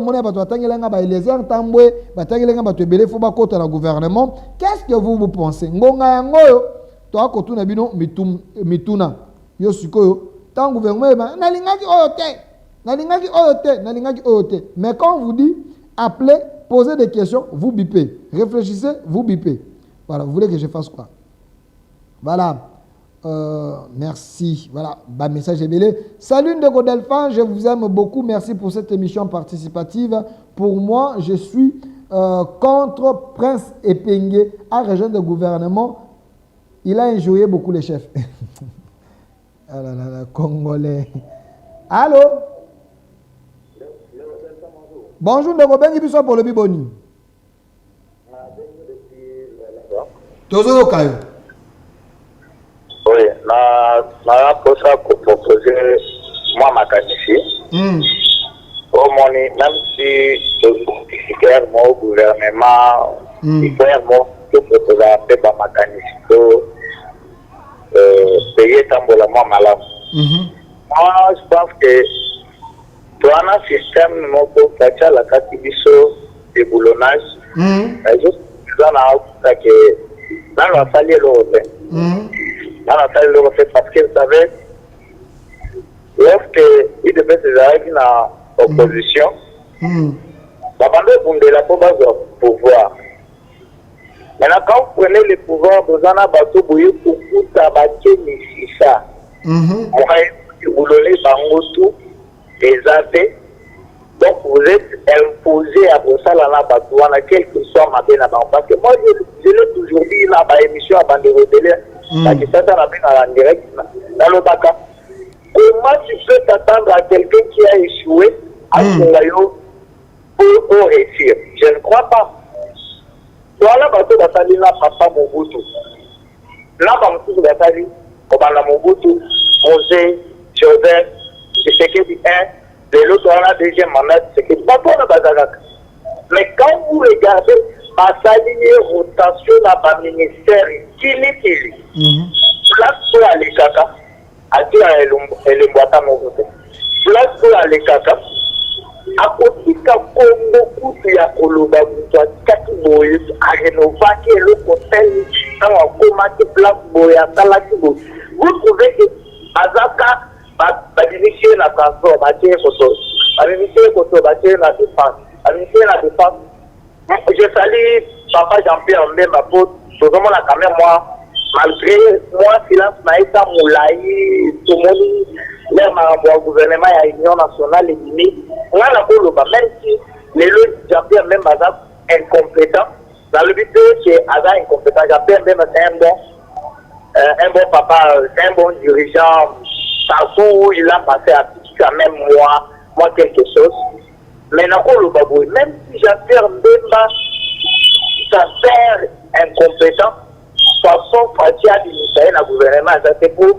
que vous pensez? Mais quand on vous dit, appelez, posez des questions, vous bipez. Réfléchissez, vous bipez. Voilà, vous voulez que je fasse quoi? Voilà. Merci. Voilà, bah, message est belé. Salut Ndeko Delphin, je vous aime beaucoup. Merci pour cette émission participative. Pour moi, je suis contre Prince Epengue à région de gouvernement. Il a injurié beaucoup les chefs. Ah là là, là, Congolais. Allô? Bonjour Ndeko Bengi Biso pour le Biboni. Tozo Kayo. Oui, na posa pour proposer moi ma qualifiée. Au moins, même si clairement au gouvernement, clairement, tout proposer à faire ma qualifiée, payer tambola moi malade. Moi, je pense que tu as un système pour faire la catégorie de boulonnage. Mais juste que là, on va falloir l'autre. Parce qu'il savait, lorsqu'il devait se arriver dans l'opposition, la bande de la pouvoir. Maintenant, quand vous prenez le pouvoir, vous en avez bateau bouillé pour tout tabaquer, mais c'est ça. Vous l'avez bangotou, les avez. Donc, vous êtes imposé à vos salles à bateau, quel que soit ma bien avant. Parce que moi, je l'ai toujours dit dans ma émission à Bande Rebelle. En direct dans le Baka. Comment tu peux t'attendre à quelqu'un qui a échoué à Songayo pour réussir? Je ne crois pas. Voilà, bateau d'Assali, là, papa Mobutu. Là, Mobutu d'Assali, Obama Mobutu, Mosé, Joseph, c'est ce qui dit un, de l'autre, on a deuxième mandat, c'est que pas pour le Bazagak. Mais quand vous regardez, Basali rotation dans le ministère, qui est place pour aller caca, à dire à l'emboîta mon côté. Place pour aller caca, à côté de beaucoup de Yakoloba, à rénover le côté, dans un coma qui place Boya, vous trouvez que Azaka va initier la transport, va initier la défense, Je salue papa Jean-Pierre Mbemba pour vraiment la caméra, moi. Malgré moi, silence Maïta Moulaï, tout le monde, l'air gouvernement et l'Union nationale est limite. On a la boule, même si les lois Jean-Pierre même incompétent, dans le but que Ada incompétent, Jean-Pierre même c'est un bon papa, c'est un bon dirigeant. Partout, il a passé à quand même moi quelque chose. Mais même si Jean-Pierre Mbemba, sa père incompétent, façon Fatia du ministère du gouvernement, c'est pour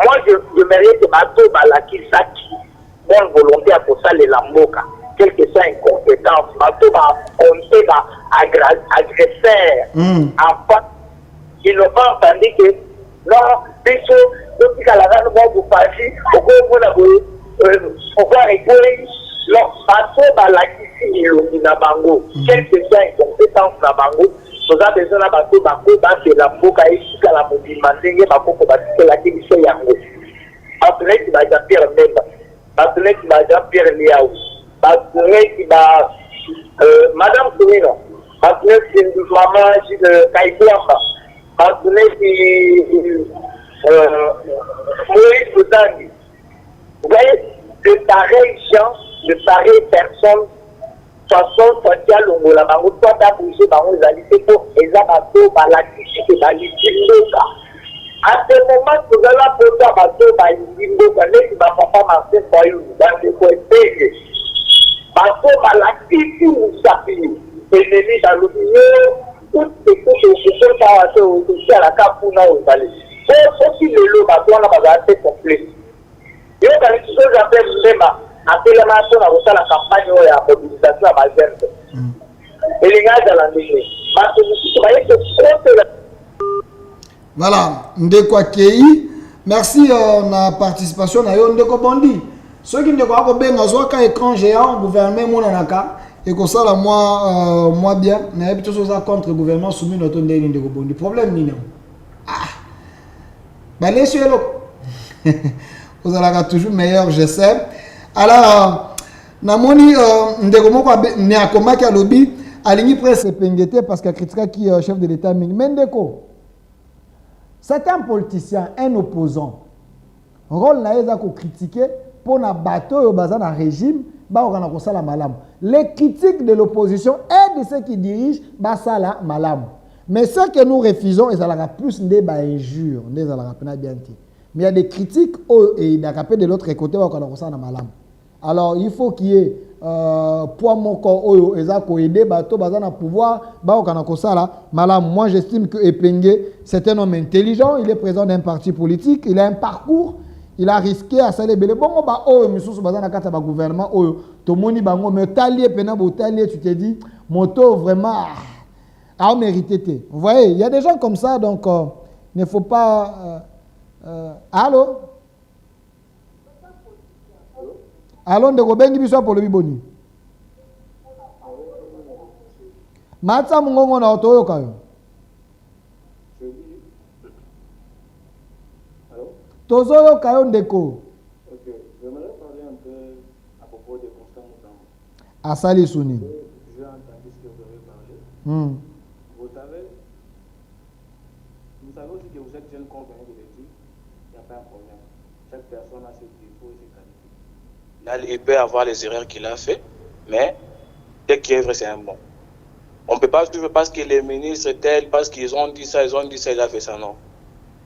moi je mérite que Bato Balaki Saki, bonne volonté pour ça les Lamboka, quelle que soit incompétence, Bato va compter agresseur, enfant, ils n'ont pas entendu que non, Piso, depuis qu'à la fin vous passez, pourquoi rigoler, non, Bato Balaki Saki, Nabango, quelle que soit incompétence Nabango, nous avons besoin de bateau de la boca et de la mobilisation de la boca de la question yango. Après qui va Jean-Pierre Mbemba, après qui va Jean-Pierre Liaou, après qui va Madame Soumino, après qui maman Kaïkouamba, après qui Moïse Boutangui. Vous voyez, de pareils gens, de pareilles personnes. Façon sociale on la bango toi ta bougé bango zali c'est pour eza bato balaki c'est baliki loka À ce moment, nous allons poser à bateau, il faut papa marcher pour une dans le coin payé. Bateau, la petite ou sa fille, ennemi dans le milieu, toutes les choses qui sont passées aussi à la Capouna au Palais. C'est aussi le lot, bateau, on a assez complet. Et on a une chose à faire, après la nation, on a la campagne où il y a la mobilisation à Mazembe. Et les gars, dans la maison, voilà, Ndeko Akei, merci na participation na yo Ndeko Bondi. Ceux qui ne voient pas bien, nous avons un écran géant, gouvernement monanaka, et comme ça, moi bien, nous avons plutôt chose contre le gouvernement soumis notre Ndeko Bondi. Problème ni non. Ah, ben les yeux vous allez toujours meilleur, je sais. Alors, namoni Ndeko Moko ne akoma ki alobi, alingi presse pengete parce que critique qui chef de l'État Mendeko. C'est un politicien, un opposant. Rôle na eza ko critiquer pour na bateau yo baza na régime, ba okana ko sala malam. Les critiques de l'opposition et de ceux qui dirigent ba sala malam. Mais ce que nous refusons, ils allons plus des injures, des allons bien. Mais il y a des critiques et de l'autre côté ba okana ko sala malam. Alors il faut qu'il y ait poids moko oyo ezako aider bato bazana pouvoir ba okana ko sala malam. Moi j'estime que Epenge c'est un homme intelligent, il est président d'un parti politique, il a un parcours, il a risqué à saler belé bongo ba oyo misusu bazana kata ba gouvernement oyo to moni bango mais talier pena bo talier tu te dis moto vraiment a mérité. Vous voyez, il y a des gens comme ça donc ne faut pas allô. Allons de Gobengi biso pour le biboni. Matsa mungongo na otoyo kayo. Tozoyo kayo ndeko. Ok, j'aimerais parler un peu à propos de Constant Moutamba. Asali Souni. J'ai entendu ce que vous avez parlé. Vous savez aussi que vous êtes jeune convaincu de l'éthique, il n'y a pas un problème. Chaque personne a ses défauts et ses qualités. Là, il peut avoir les erreurs qu'il a fait, mais dès qu'il est vrai, c'est un bon. On ne peut pas suivre parce que les ministres tels, parce qu'ils ont dit ça, il a fait ça, non.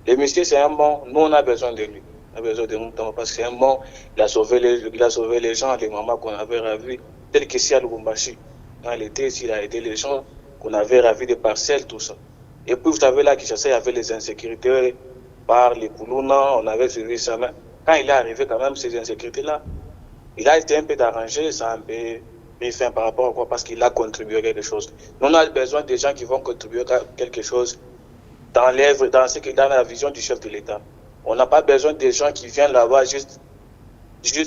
Le monsieur, c'est un bon, nous on a besoin de lui. On a besoin de Moutamba parce que c'est un bon, il a sauvé les gens, les mamans qu'on avait ravis, tel qu'ici à Lubumbashi. Quand il était ici, il a aidé les gens qu'on avait ravis des parcelles, tout ça. Et puis vous savez là, qu'il y avait les insécurités par les Koulouna, on avait suivi ça. Mais quand il est arrivé quand même, ces insécurités-là, il a été un peu d'arranger, ça a un peu mis fin par rapport à quoi, parce qu'il a contribué à quelque chose. Nous, on a besoin des gens qui vont contribuer à quelque chose dans l'œuvre, dans la vision du chef de l'État. On n'a pas besoin des gens qui viennent là-bas juste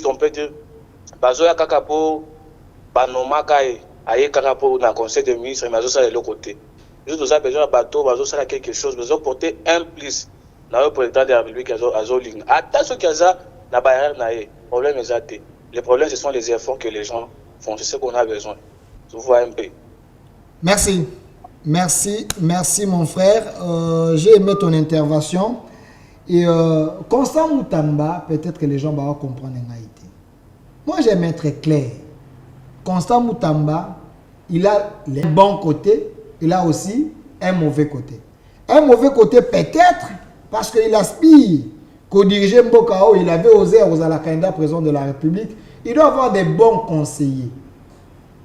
on peut dire, Bazoya Kakapo, Banomakaï, Aye Kakapo, dans le conseil des ministres, mais ça de l'autre côté. Juste nous avons besoin d'un bateau, Bazoya quelque chose, nous avons porté un plus dans le président de la République, Azoling. Attention qu'il y a la barrière, le problème est athée. Le problème, ce sont les efforts que les gens font. C'est ce qu'on a besoin. Je vois un peu. Merci. Merci mon frère. J'ai aimé ton intervention. Et Constant Moutamba, peut-être que les gens vont comprendre en Haïti. Moi, j'aime être très clair. Constant Moutamba, il a les bons côtés, il a aussi un mauvais côté. Un mauvais côté peut-être parce qu'il aspire qu'au dirigeant Mbokao, il avait osé aux Alakanda, président de la République. Il doit avoir des bons conseillers.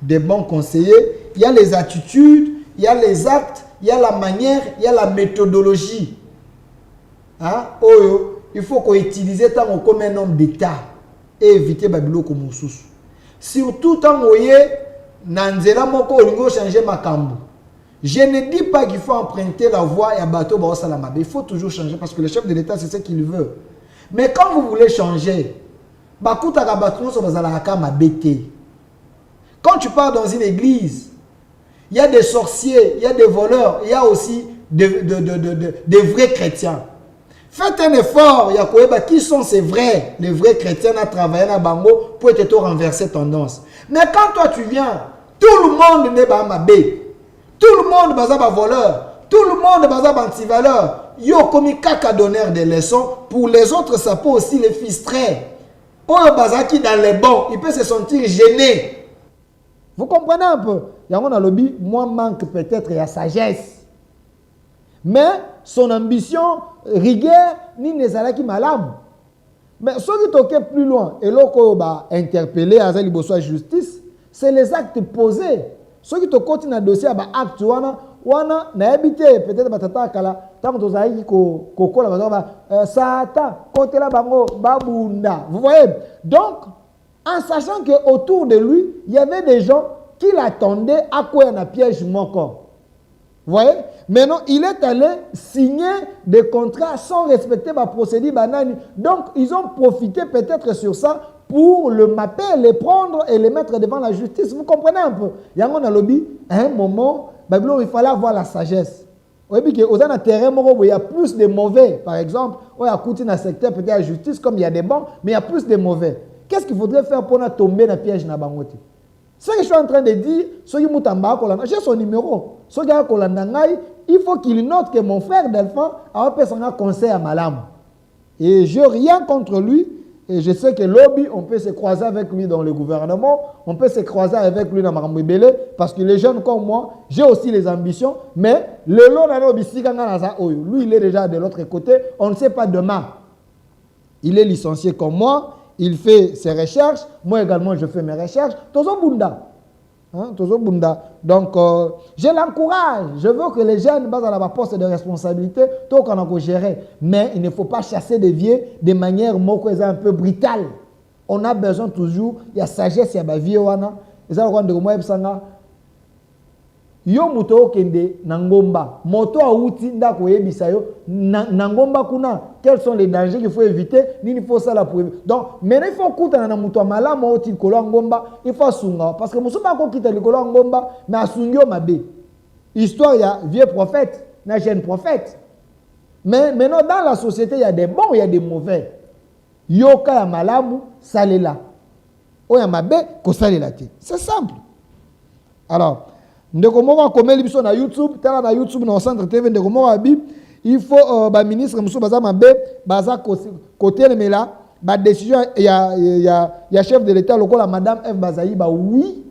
Des bons conseillers. Il y a les attitudes, il y a les actes, il y a la manière, il y a la méthodologie. Hein? Il faut qu'on utilise tant comme un homme d'État et éviter Babilo comme sous. Surtout tant que Nanzela Moko Olingo changer Makambo. Je ne dis pas qu'il faut emprunter la voie et abattre au Salamabe. Il faut toujours changer parce que le chef de l'État, c'est ce qu'il veut. Mais quand vous voulez changer, quand tu pars dans une église, il y a des sorciers, il y a des voleurs, il y a aussi des vrais chrétiens. Faites un effort, qui sont les vrais chrétiens à travailler à Bango pour te renverser tendance. Mais quand toi tu viens, tout le monde n'est pas mabé. Tout le monde est un voleur. Tout le monde est un anti-valeur. Yo comme caca donneur des leçons. Pour les autres, ça peut aussi les frustrer. Oyo bazaki dans les bons, il peut se sentir gêné. Vous comprenez un peu? Il y a un lobby, moi manque peut-être la sagesse. Mais son ambition, rigueur, ni nezalaki malam. Mais ceux qui toquent plus loin, et là, interpellé à la justice, c'est les actes posés. Ceux qui toquent dans le dossier, acte, wana na habité peut-être batata kala tant que zaiki kokola bazaba sata côté la bango babunda. Vous voyez? Donc en sachant que autour de lui, il y avait des gens qui l'attendaient à quoi un piège moko. Vous voyez? Maintenant, il est allé signer des contrats sans respecter ma procédure banane. Donc, ils ont profité peut-être sur ça pour le mapper, les prendre et les mettre devant la justice. Vous comprenez un peu? Il y a un lobby, à un moment, il fallait avoir la sagesse. Vous voyez que dans un terrain où il y a plus de mauvais, par exemple, où il y a coûté dans le secteur, peut-être la justice, comme il y a des bons, mais il y a plus de mauvais. Qu'est-ce qu'il faudrait faire pour tomber dans le piège na bangote? Ce que je suis en train de dire, j'ai son numéro. Il faut qu'il note que mon frère Delphin a un conseil à Malam. Et je n'ai rien contre lui. Et je sais que lobby, on peut se croiser avec lui dans le gouvernement. On peut se croiser avec lui dans Marambébélé. Parce que les jeunes comme moi, j'ai aussi les ambitions. Mais le long, lui, il est déjà de l'autre côté. On ne sait pas demain. Il est licencié comme moi. Il fait ses recherches. Moi également, je fais mes recherches. Tozo Bunda. Tozo Bunda. Donc, je l'encourage. Je veux que les jeunes basent à la poste de responsabilité, tout qu'on a gérer. Mais il ne faut pas chasser des vieux de manière un peu brutale. On a besoin toujours, il y a sagesse, il y a vieux. Et ça, on a yo muto kende nangomba moto auti ndako yebisa yo nangomba kuna quels sont les dangers qu'il faut éviter ni il faut ça la pour donc mais il faut kuta na muto malama oti kolo ngomba il faut sunga parce que musuba ko kita likolo ngomba mais asungyo mabe histoire ya vieux prophète na jeune prophète mais maintenant dans la société il y a des bons il y a des mauvais yoka ya malamu salela oya mabe ko salela te c'est simple. Alors ndeko moko komeli biso na YouTube tala na YouTube na centre TV ndeko moko abi il faut ba ministre muso baza mabe baza côté le mela ba décision ya chef de l'état lokola madame F Bazaïba oui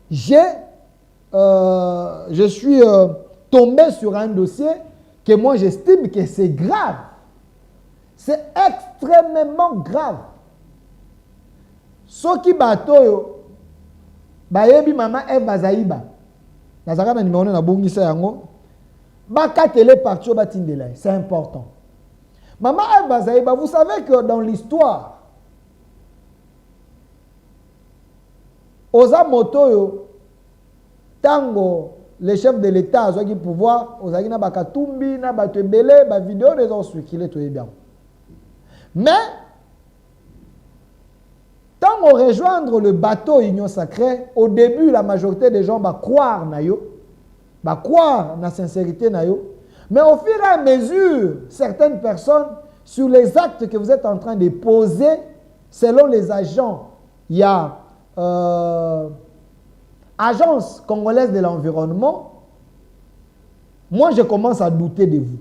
je suis tombé sur un dossier que moi j'estime que c'est grave. C'est extrêmement grave. Soki bato bayebi mama F Bazaïba nazaka na numéro na bongisa yango bakatele parti batindela c'est important. Maman F Bazaïba, vous savez que dans l'histoire oza motoyo tango les chefs de l'état azaki pouvoir ozaki na bakatumbi na bato ebele ba vidéo les ont circulé tout bien. Mais quand on rejoindre le bateau Union Sacrée, au début, la majorité des gens va croire na yo, va croire na sincérité na yo. Mais au fur et à mesure, certaines personnes, sur les actes que vous êtes en train de poser, selon les agents, il y a Agence congolaise de l'environnement. Moi, je commence à douter de vous.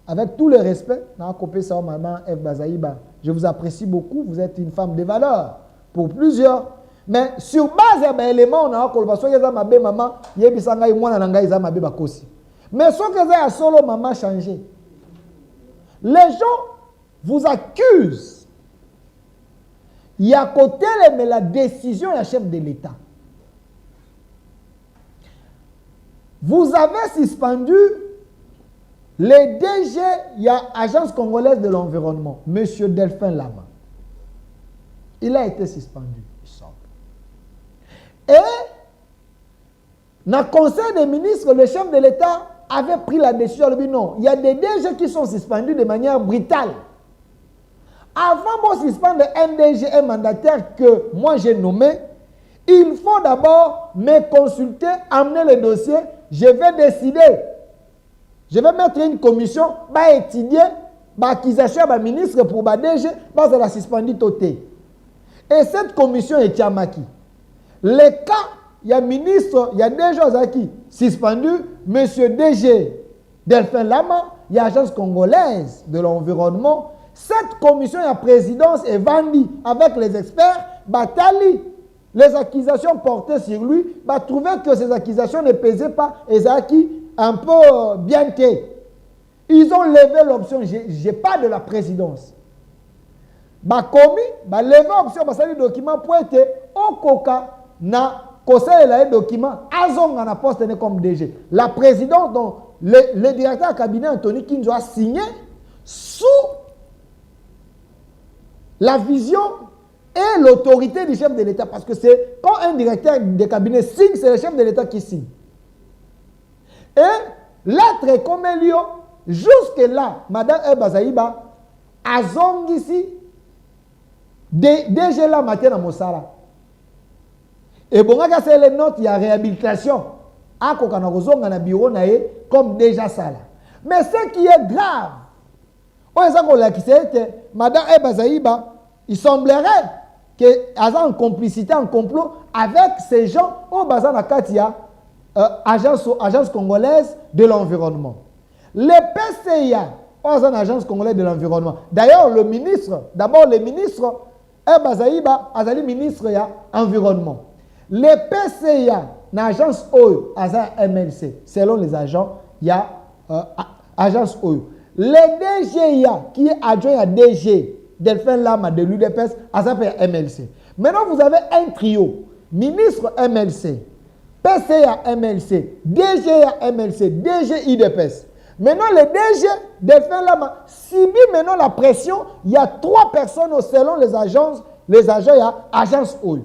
Avec tout le respect, maman F Bazaïba, je vous apprécie beaucoup, vous êtes une femme de valeur pour plusieurs. Mais sur base d'éléments, on a maman, mais ce que vous solo maman changé. Les gens vous accusent. Il y a côté mais la décision de la chef de l'État. Vous avez suspendu les DG, il y a Agence congolaise de l'environnement, M. Delphin Lama. Il a été suspendu. Et dans le Conseil des ministres, le chef de l'État avait pris la décision. Non, il y a des DG qui sont suspendus de manière brutale. Avant de suspendre un DG, un mandataire que moi j'ai nommé, il faut d'abord me consulter, amener le dossier. Je vais décider. Je vais mettre une commission, étudier l'accusation du ministre pour le DG, pour la suspendre toté. Et cette commission est Tiamaki. Les cas, il y a ministre, il y a des gens qui suspendu, M. DG Delphin Lama, il y a l'Agence congolaise de l'environnement. Cette commission, il y a présidence et Vandi, avec les experts, Batali. Les accusations portées sur lui, trouver que ces accusations ne pesaient pas, et un peu bien té. Ils ont levé l'option, j'ai pas de la présidence. Bah commis, bah levé l'option, bah ça les documents pour être au coca na conseil les documents, azong na poste comme DG. La présidence dont le directeur de cabinet Anthony Kinzo a signé sous la vision et l'autorité du chef de l'État. Parce que c'est quand un directeur de cabinet signe, c'est le chef de l'État qui signe. Et l'être comme Elio, jusque-là, Madame Ebazaïba, azong ici, DG la matin à Mossala. Et bon, c'est les notes, il y a réhabilitation. À Kokanagozong, na bureau comme déjà ça là. Mais ce qui est grave, Madame Ebazaïba, il semblerait qu'il y a une complicité, un complot avec ces gens au Bazar Katia, agence congolaise de l'environnement. Le PCA, une agence congolaise de l'environnement. D'ailleurs, le ministre, Ebazaïba, Azali ministre de l'environnement. Le PCA, une agence OU, MLC, selon les agents, il y a agence OU. Le DGIA, qui est adjoint à DG, Delphin Lama de l'UDPS, s'appelle MLC. Maintenant, vous avez un trio. Ministre MLC, PCA MLC, DGA MLC, DG IDPS. Maintenant, le DG Delphin Lama subit maintenant la pression. Il y a 3 personnes selon les agents, il y a agence OU.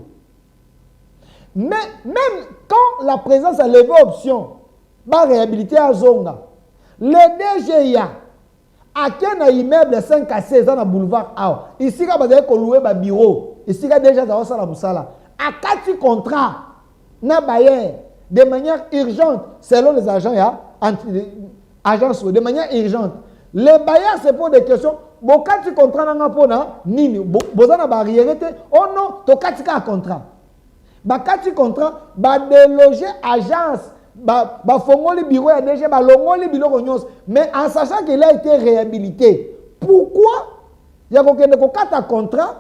Mais même quand la présidence a levé option, va réhabiliter à Zonga, le DGIA, à quel immeuble 5 à 16 ans dans le boulevard A, ici, il y a louer un bureau, ici, il y a déjà dans la à 4 contrats, de manière urgente, selon les agents, agences, de manière urgente. Les bailleurs, c'est pour des questions. Bon, 4 contrats, nini, bozana barrière, oh non, tu as 4 contrats. Bah 4 contrats, bah déloger agence, bah fongoli bureau à DG, bah longoli bureau nyos. Mais en sachant qu'il a été réhabilité, pourquoi il y a 4 contrats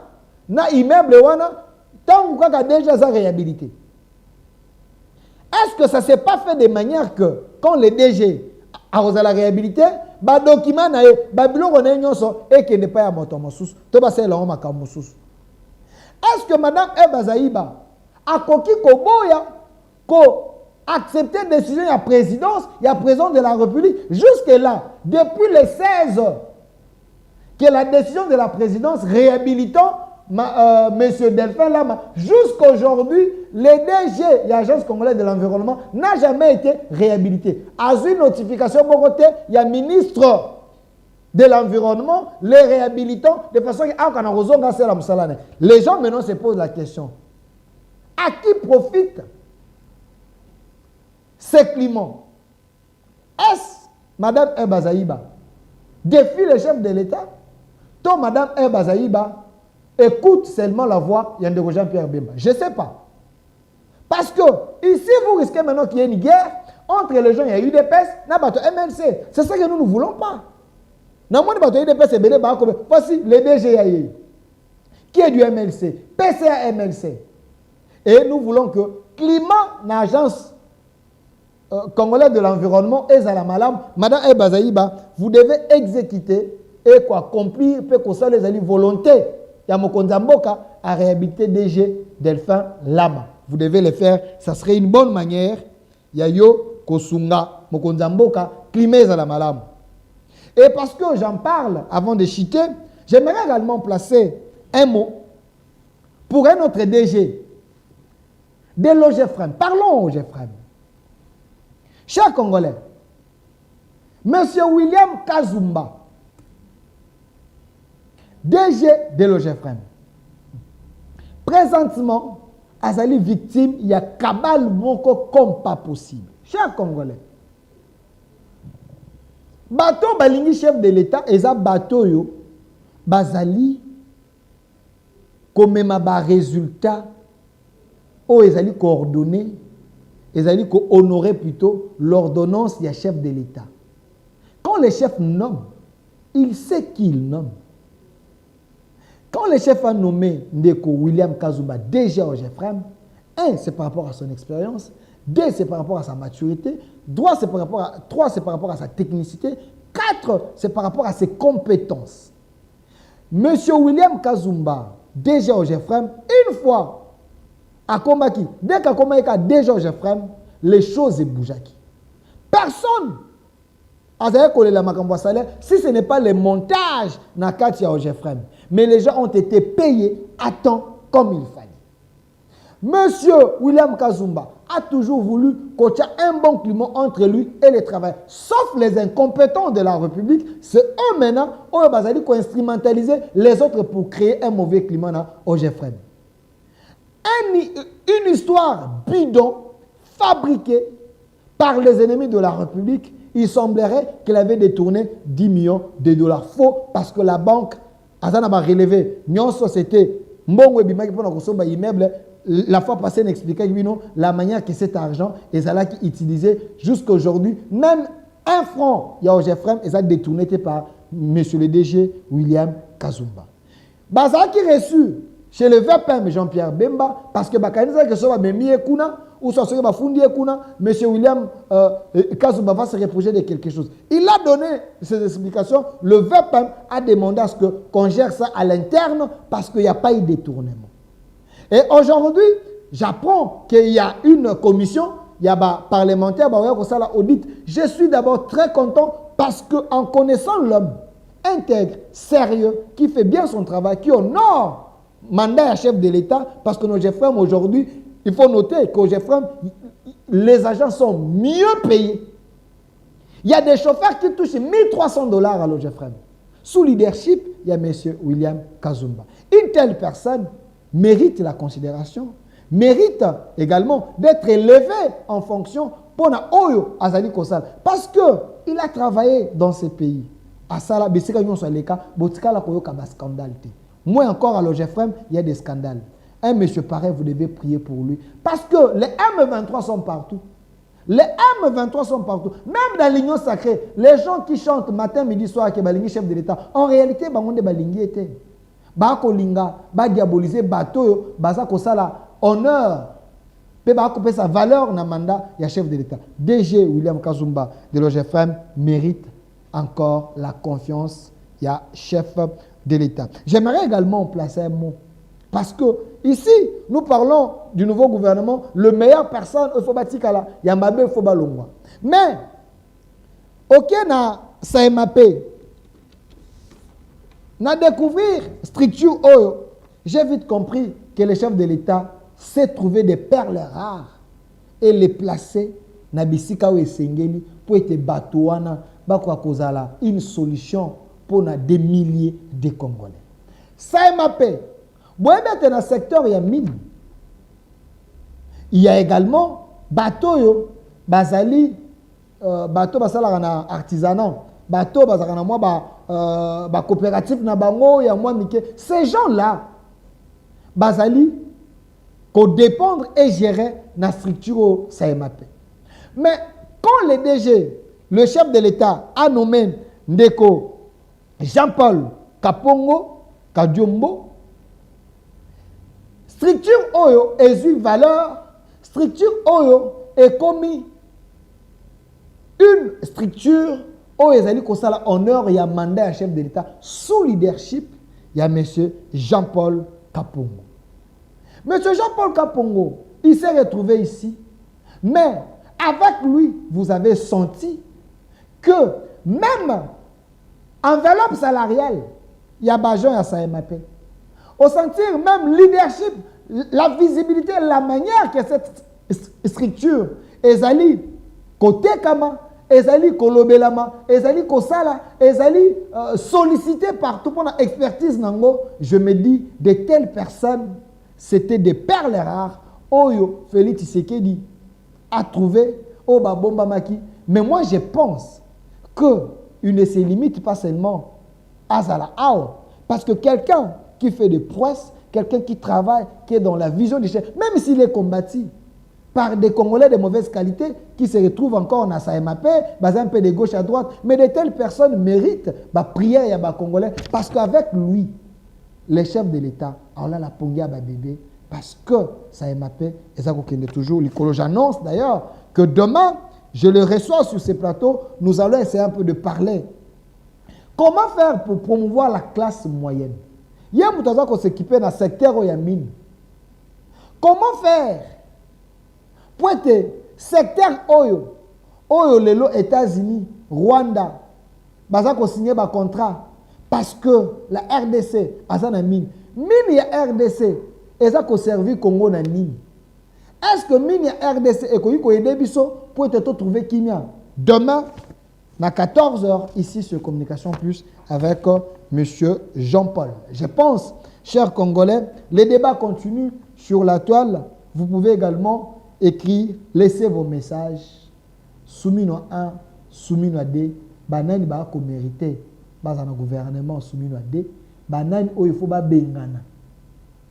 na immeuble wana tant que déjà ça réhabilité? Est-ce que ça ne s'est pas fait de manière que quand le DG a la réhabilité, bah document na bah bureau on nyonso et qu'il n'est pas à motomosous, to ba c'est là on makamosous. Est-ce que madame Ebazaïba a coquille Koboya, ko accepter décision de la présidence, il y a président de la République. Jusque-là, depuis le 16, que la décision de la présidence réhabilitant M. Delphin Lama, jusqu'aujourd'hui, le DG, l'Agence congolaise de l'environnement, n'a jamais été réhabilité. À une notification, il y a ministre de l'environnement, les réhabilitants, de façon que les gens maintenant se posent la question. À qui profite ce climat? Est-ce Mme Ebazaïba défie le chef de l'État? Toi, Mme Ebazaïba, écoute seulement la voix de Jean-Pierre Bemba. Je ne sais pas. Parce que ici, vous risquez maintenant qu'il y ait une guerre entre les gens, il y a UDPS, et MLC. C'est ça que nous ne voulons pas. Voici le DGAI, qui est du MLC, PCA MLC. Et nous voulons que climat, l'agence congolaise de l'environnement, et Zalamalam, Madame Ebazaïba, vous devez exécuter et accomplir, que ça les alliés volonté. Il y a Mokonzamboka à réhabiliter DG Delphin Lama. Vous devez le faire, ça serait une bonne manière. Il y a Yo Kosunga, Mokonzamboka, climat Zalamalam. Et parce que j'en parle avant de chuter, j'aimerais également placer un mot pour un autre DG. De l'OGEFREM. Parlons au OGEFREM. Chers Congolais, M. William Kazumba, DG de l'OGEFREM, présentement, Azali victime, il y a cabal moko comme pas possible. Chers Congolais, bateau balingi chef de l'État, et ça bateau yo, bazali, comme même ba résultat, oh, ils allaient coordonner, ils allaient honorer plutôt l'ordonnance du chef de l'État. Quand le chef nomme, il sait qui il nomme. Quand le chef a nommé Ndeko William Kazumba déjà au GFREM, un, c'est par rapport à son expérience. 2, c'est par rapport à sa maturité. 3, c'est par rapport à sa technicité. 4, c'est par rapport à ses compétences. Monsieur William Kazumba, DG OGEFREM, une fois à Komaki, dès qu'à Komaki, DG OGEFREM, les choses bougent. Personne si ce n'est pas le montage dans Katia OGEFREM, mais les gens ont été payés à temps comme il fallait. Monsieur William Kazumba a toujours voulu qu'il y ait un bon climat entre lui et les travailleurs. Sauf les incompétents de la République, c'est eux maintenant qui ont instrumentalisé les autres pour créer un mauvais climat dans OGEFREM. Une histoire bidon, fabriquée par les ennemis de la République. Il semblerait qu'elle avait détourné 10 millions de dollars. Faux, parce que la banque a relevé. C'était immeuble. La fois passée, on expliquait la manière que cet argent est utilisé jusqu'à aujourd'hui. Même un franc, il y a OGEFREM, et ça détourné par M. le DG William Kazumba. Baza qui reçu chez le VPM Jean-Pierre Bemba, parce que Bakanisa que soit Memi Ekuna, ou soit ce Bafundi Ekuna, M. William Kazumba va se reprocher de quelque chose. Il a donné ces explications. Le VPM a demandé à ce qu'on gère ça à l'interne parce qu'il n'y a pas eu de détournement. Et aujourd'hui, j'apprends qu'il y a une commission, il y a des parlementaires, audit. Je suis d'abord très content parce qu'en connaissant l'homme intègre, sérieux, qui fait bien son travail, qui honore mandat à chef de l'État, parce que nos OGEFREM aujourd'hui, il faut noter qu'aux OGEFREM, les agents sont mieux payés. Il y a des chauffeurs qui touchent 1 300 $ à l'OGEFREM. Sous leadership, il y a M. William Kazumba. Une telle personne mérite la considération, mérite également d'être élevé en fonction pour na Oyo Azali Kosal. Parce qu'il a travaillé dans ces pays. À Sala, Bessika Yon Soleka, Botika la Koyo Kaba scandale. Moi encore à l'OGEFREM, il y a des scandales. Un monsieur pareil, vous devez prier pour lui. Parce que les M23 sont partout. Les M23 sont partout. Même dans l'Union sacrée, les gens qui chantent matin, midi, soir, qui balingi chef de l'État, en réalité, bangonde balingi était. Bako linga, ba diaboliser bateau, baza kosala honneur, pe ba couper sa valeur na mandat, il y a chef de l'État. DG William Kazumba de l'OGEFREM mérite encore la confiance, il y a chef de l'État. J'aimerais également placer un mot. Parce que ici, nous parlons du nouveau gouvernement, le meilleur personne, il faut bâtir là, il y a Mbabe, il faut balongwa. Mais, ok, na SAEMAP, na découvrir structure Oyo, j'ai vite compris que le chef de l'État sait trouver des perles rares et les placer na bisika ou esengeli pour être batouana, bakwa kozala une solution pour des milliers de Congolais. SAEMAP, dans le secteur, il y a mine. Il y a également bateau, bazali, bateau basala artisanat, bateau basala moi coopératif na bango ya moi mike. Ces gens-là, bazali, qu'on dépendre et gérer la structure SAEMAP. Mais quand le DG, le chef de l'État, a nommé Ndeko Jean-Paul Kapongo Kadiombo, structure Oyo est une valeur, structure Oyo est commis une structure Oyo est comme ça honneur, il y a mandat à chef de l'État sous leadership, il y a M. Jean-Paul Kapongo. M. Jean-Paul Kapongo, il s'est retrouvé ici, mais avec lui, vous avez senti que même enveloppe salariale, il y a Bajon et à SAEMAP. Au sentir même leadership, la visibilité, la manière que cette structure ezali côté kama, ezali kolobelama, ezali kosala, ezali sollicité partout pour la expertise nango, je me dis de telles personnes, c'était des perles rares. Oyo Félix Tshisekedi a trouvé au Babomba Maki. Mais moi je pense qu'il ne se limite pas seulement à Zala Ao, parce que quelqu'un qui fait des prouesses, quelqu'un qui travaille, qui est dans la vision du chef, même s'il est combattu par des Congolais de mauvaise qualité, qui se retrouvent encore en SAEMAP, un peu de gauche à droite, mais de telles personnes méritent la prière et les Congolais, parce qu'avec lui, le chef de l'État, on a la pongia bébé, Parce que ça MAP, et ça qu'on toujours l'écolo. J'annonce d'ailleurs que demain, je le reçois sur ces plateaux, nous allons essayer un peu de parler. Comment faire pour promouvoir la classe moyenne? Il y a un peu de s'équiper dans le secteur où il y a mine. Comment faire pour être secteur Oyo, les États-Unis, Rwanda, baza ko signer un contrat parce que la RDC a une mine. Mine ya RDC, et ça ko servi Congo na mine. Est-ce que mine ya RDC et ko aider biso pour être trouver Kimia? Demain, à 14h, ici sur Communication Plus, avec M. Jean-Paul. Je pense, chers Congolais, les débats continuent sur la toile. Vous pouvez également écrire, laisser vos messages. Soumis à 1, soumis à 2, banani ba ko mérité, bas un gouvernement soumis à 2, banani il faut ba bengana.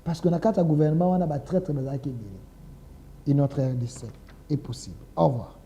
Parce que dans le gouvernement, on a ba traître bazaki et notre RDC est possible. Au revoir.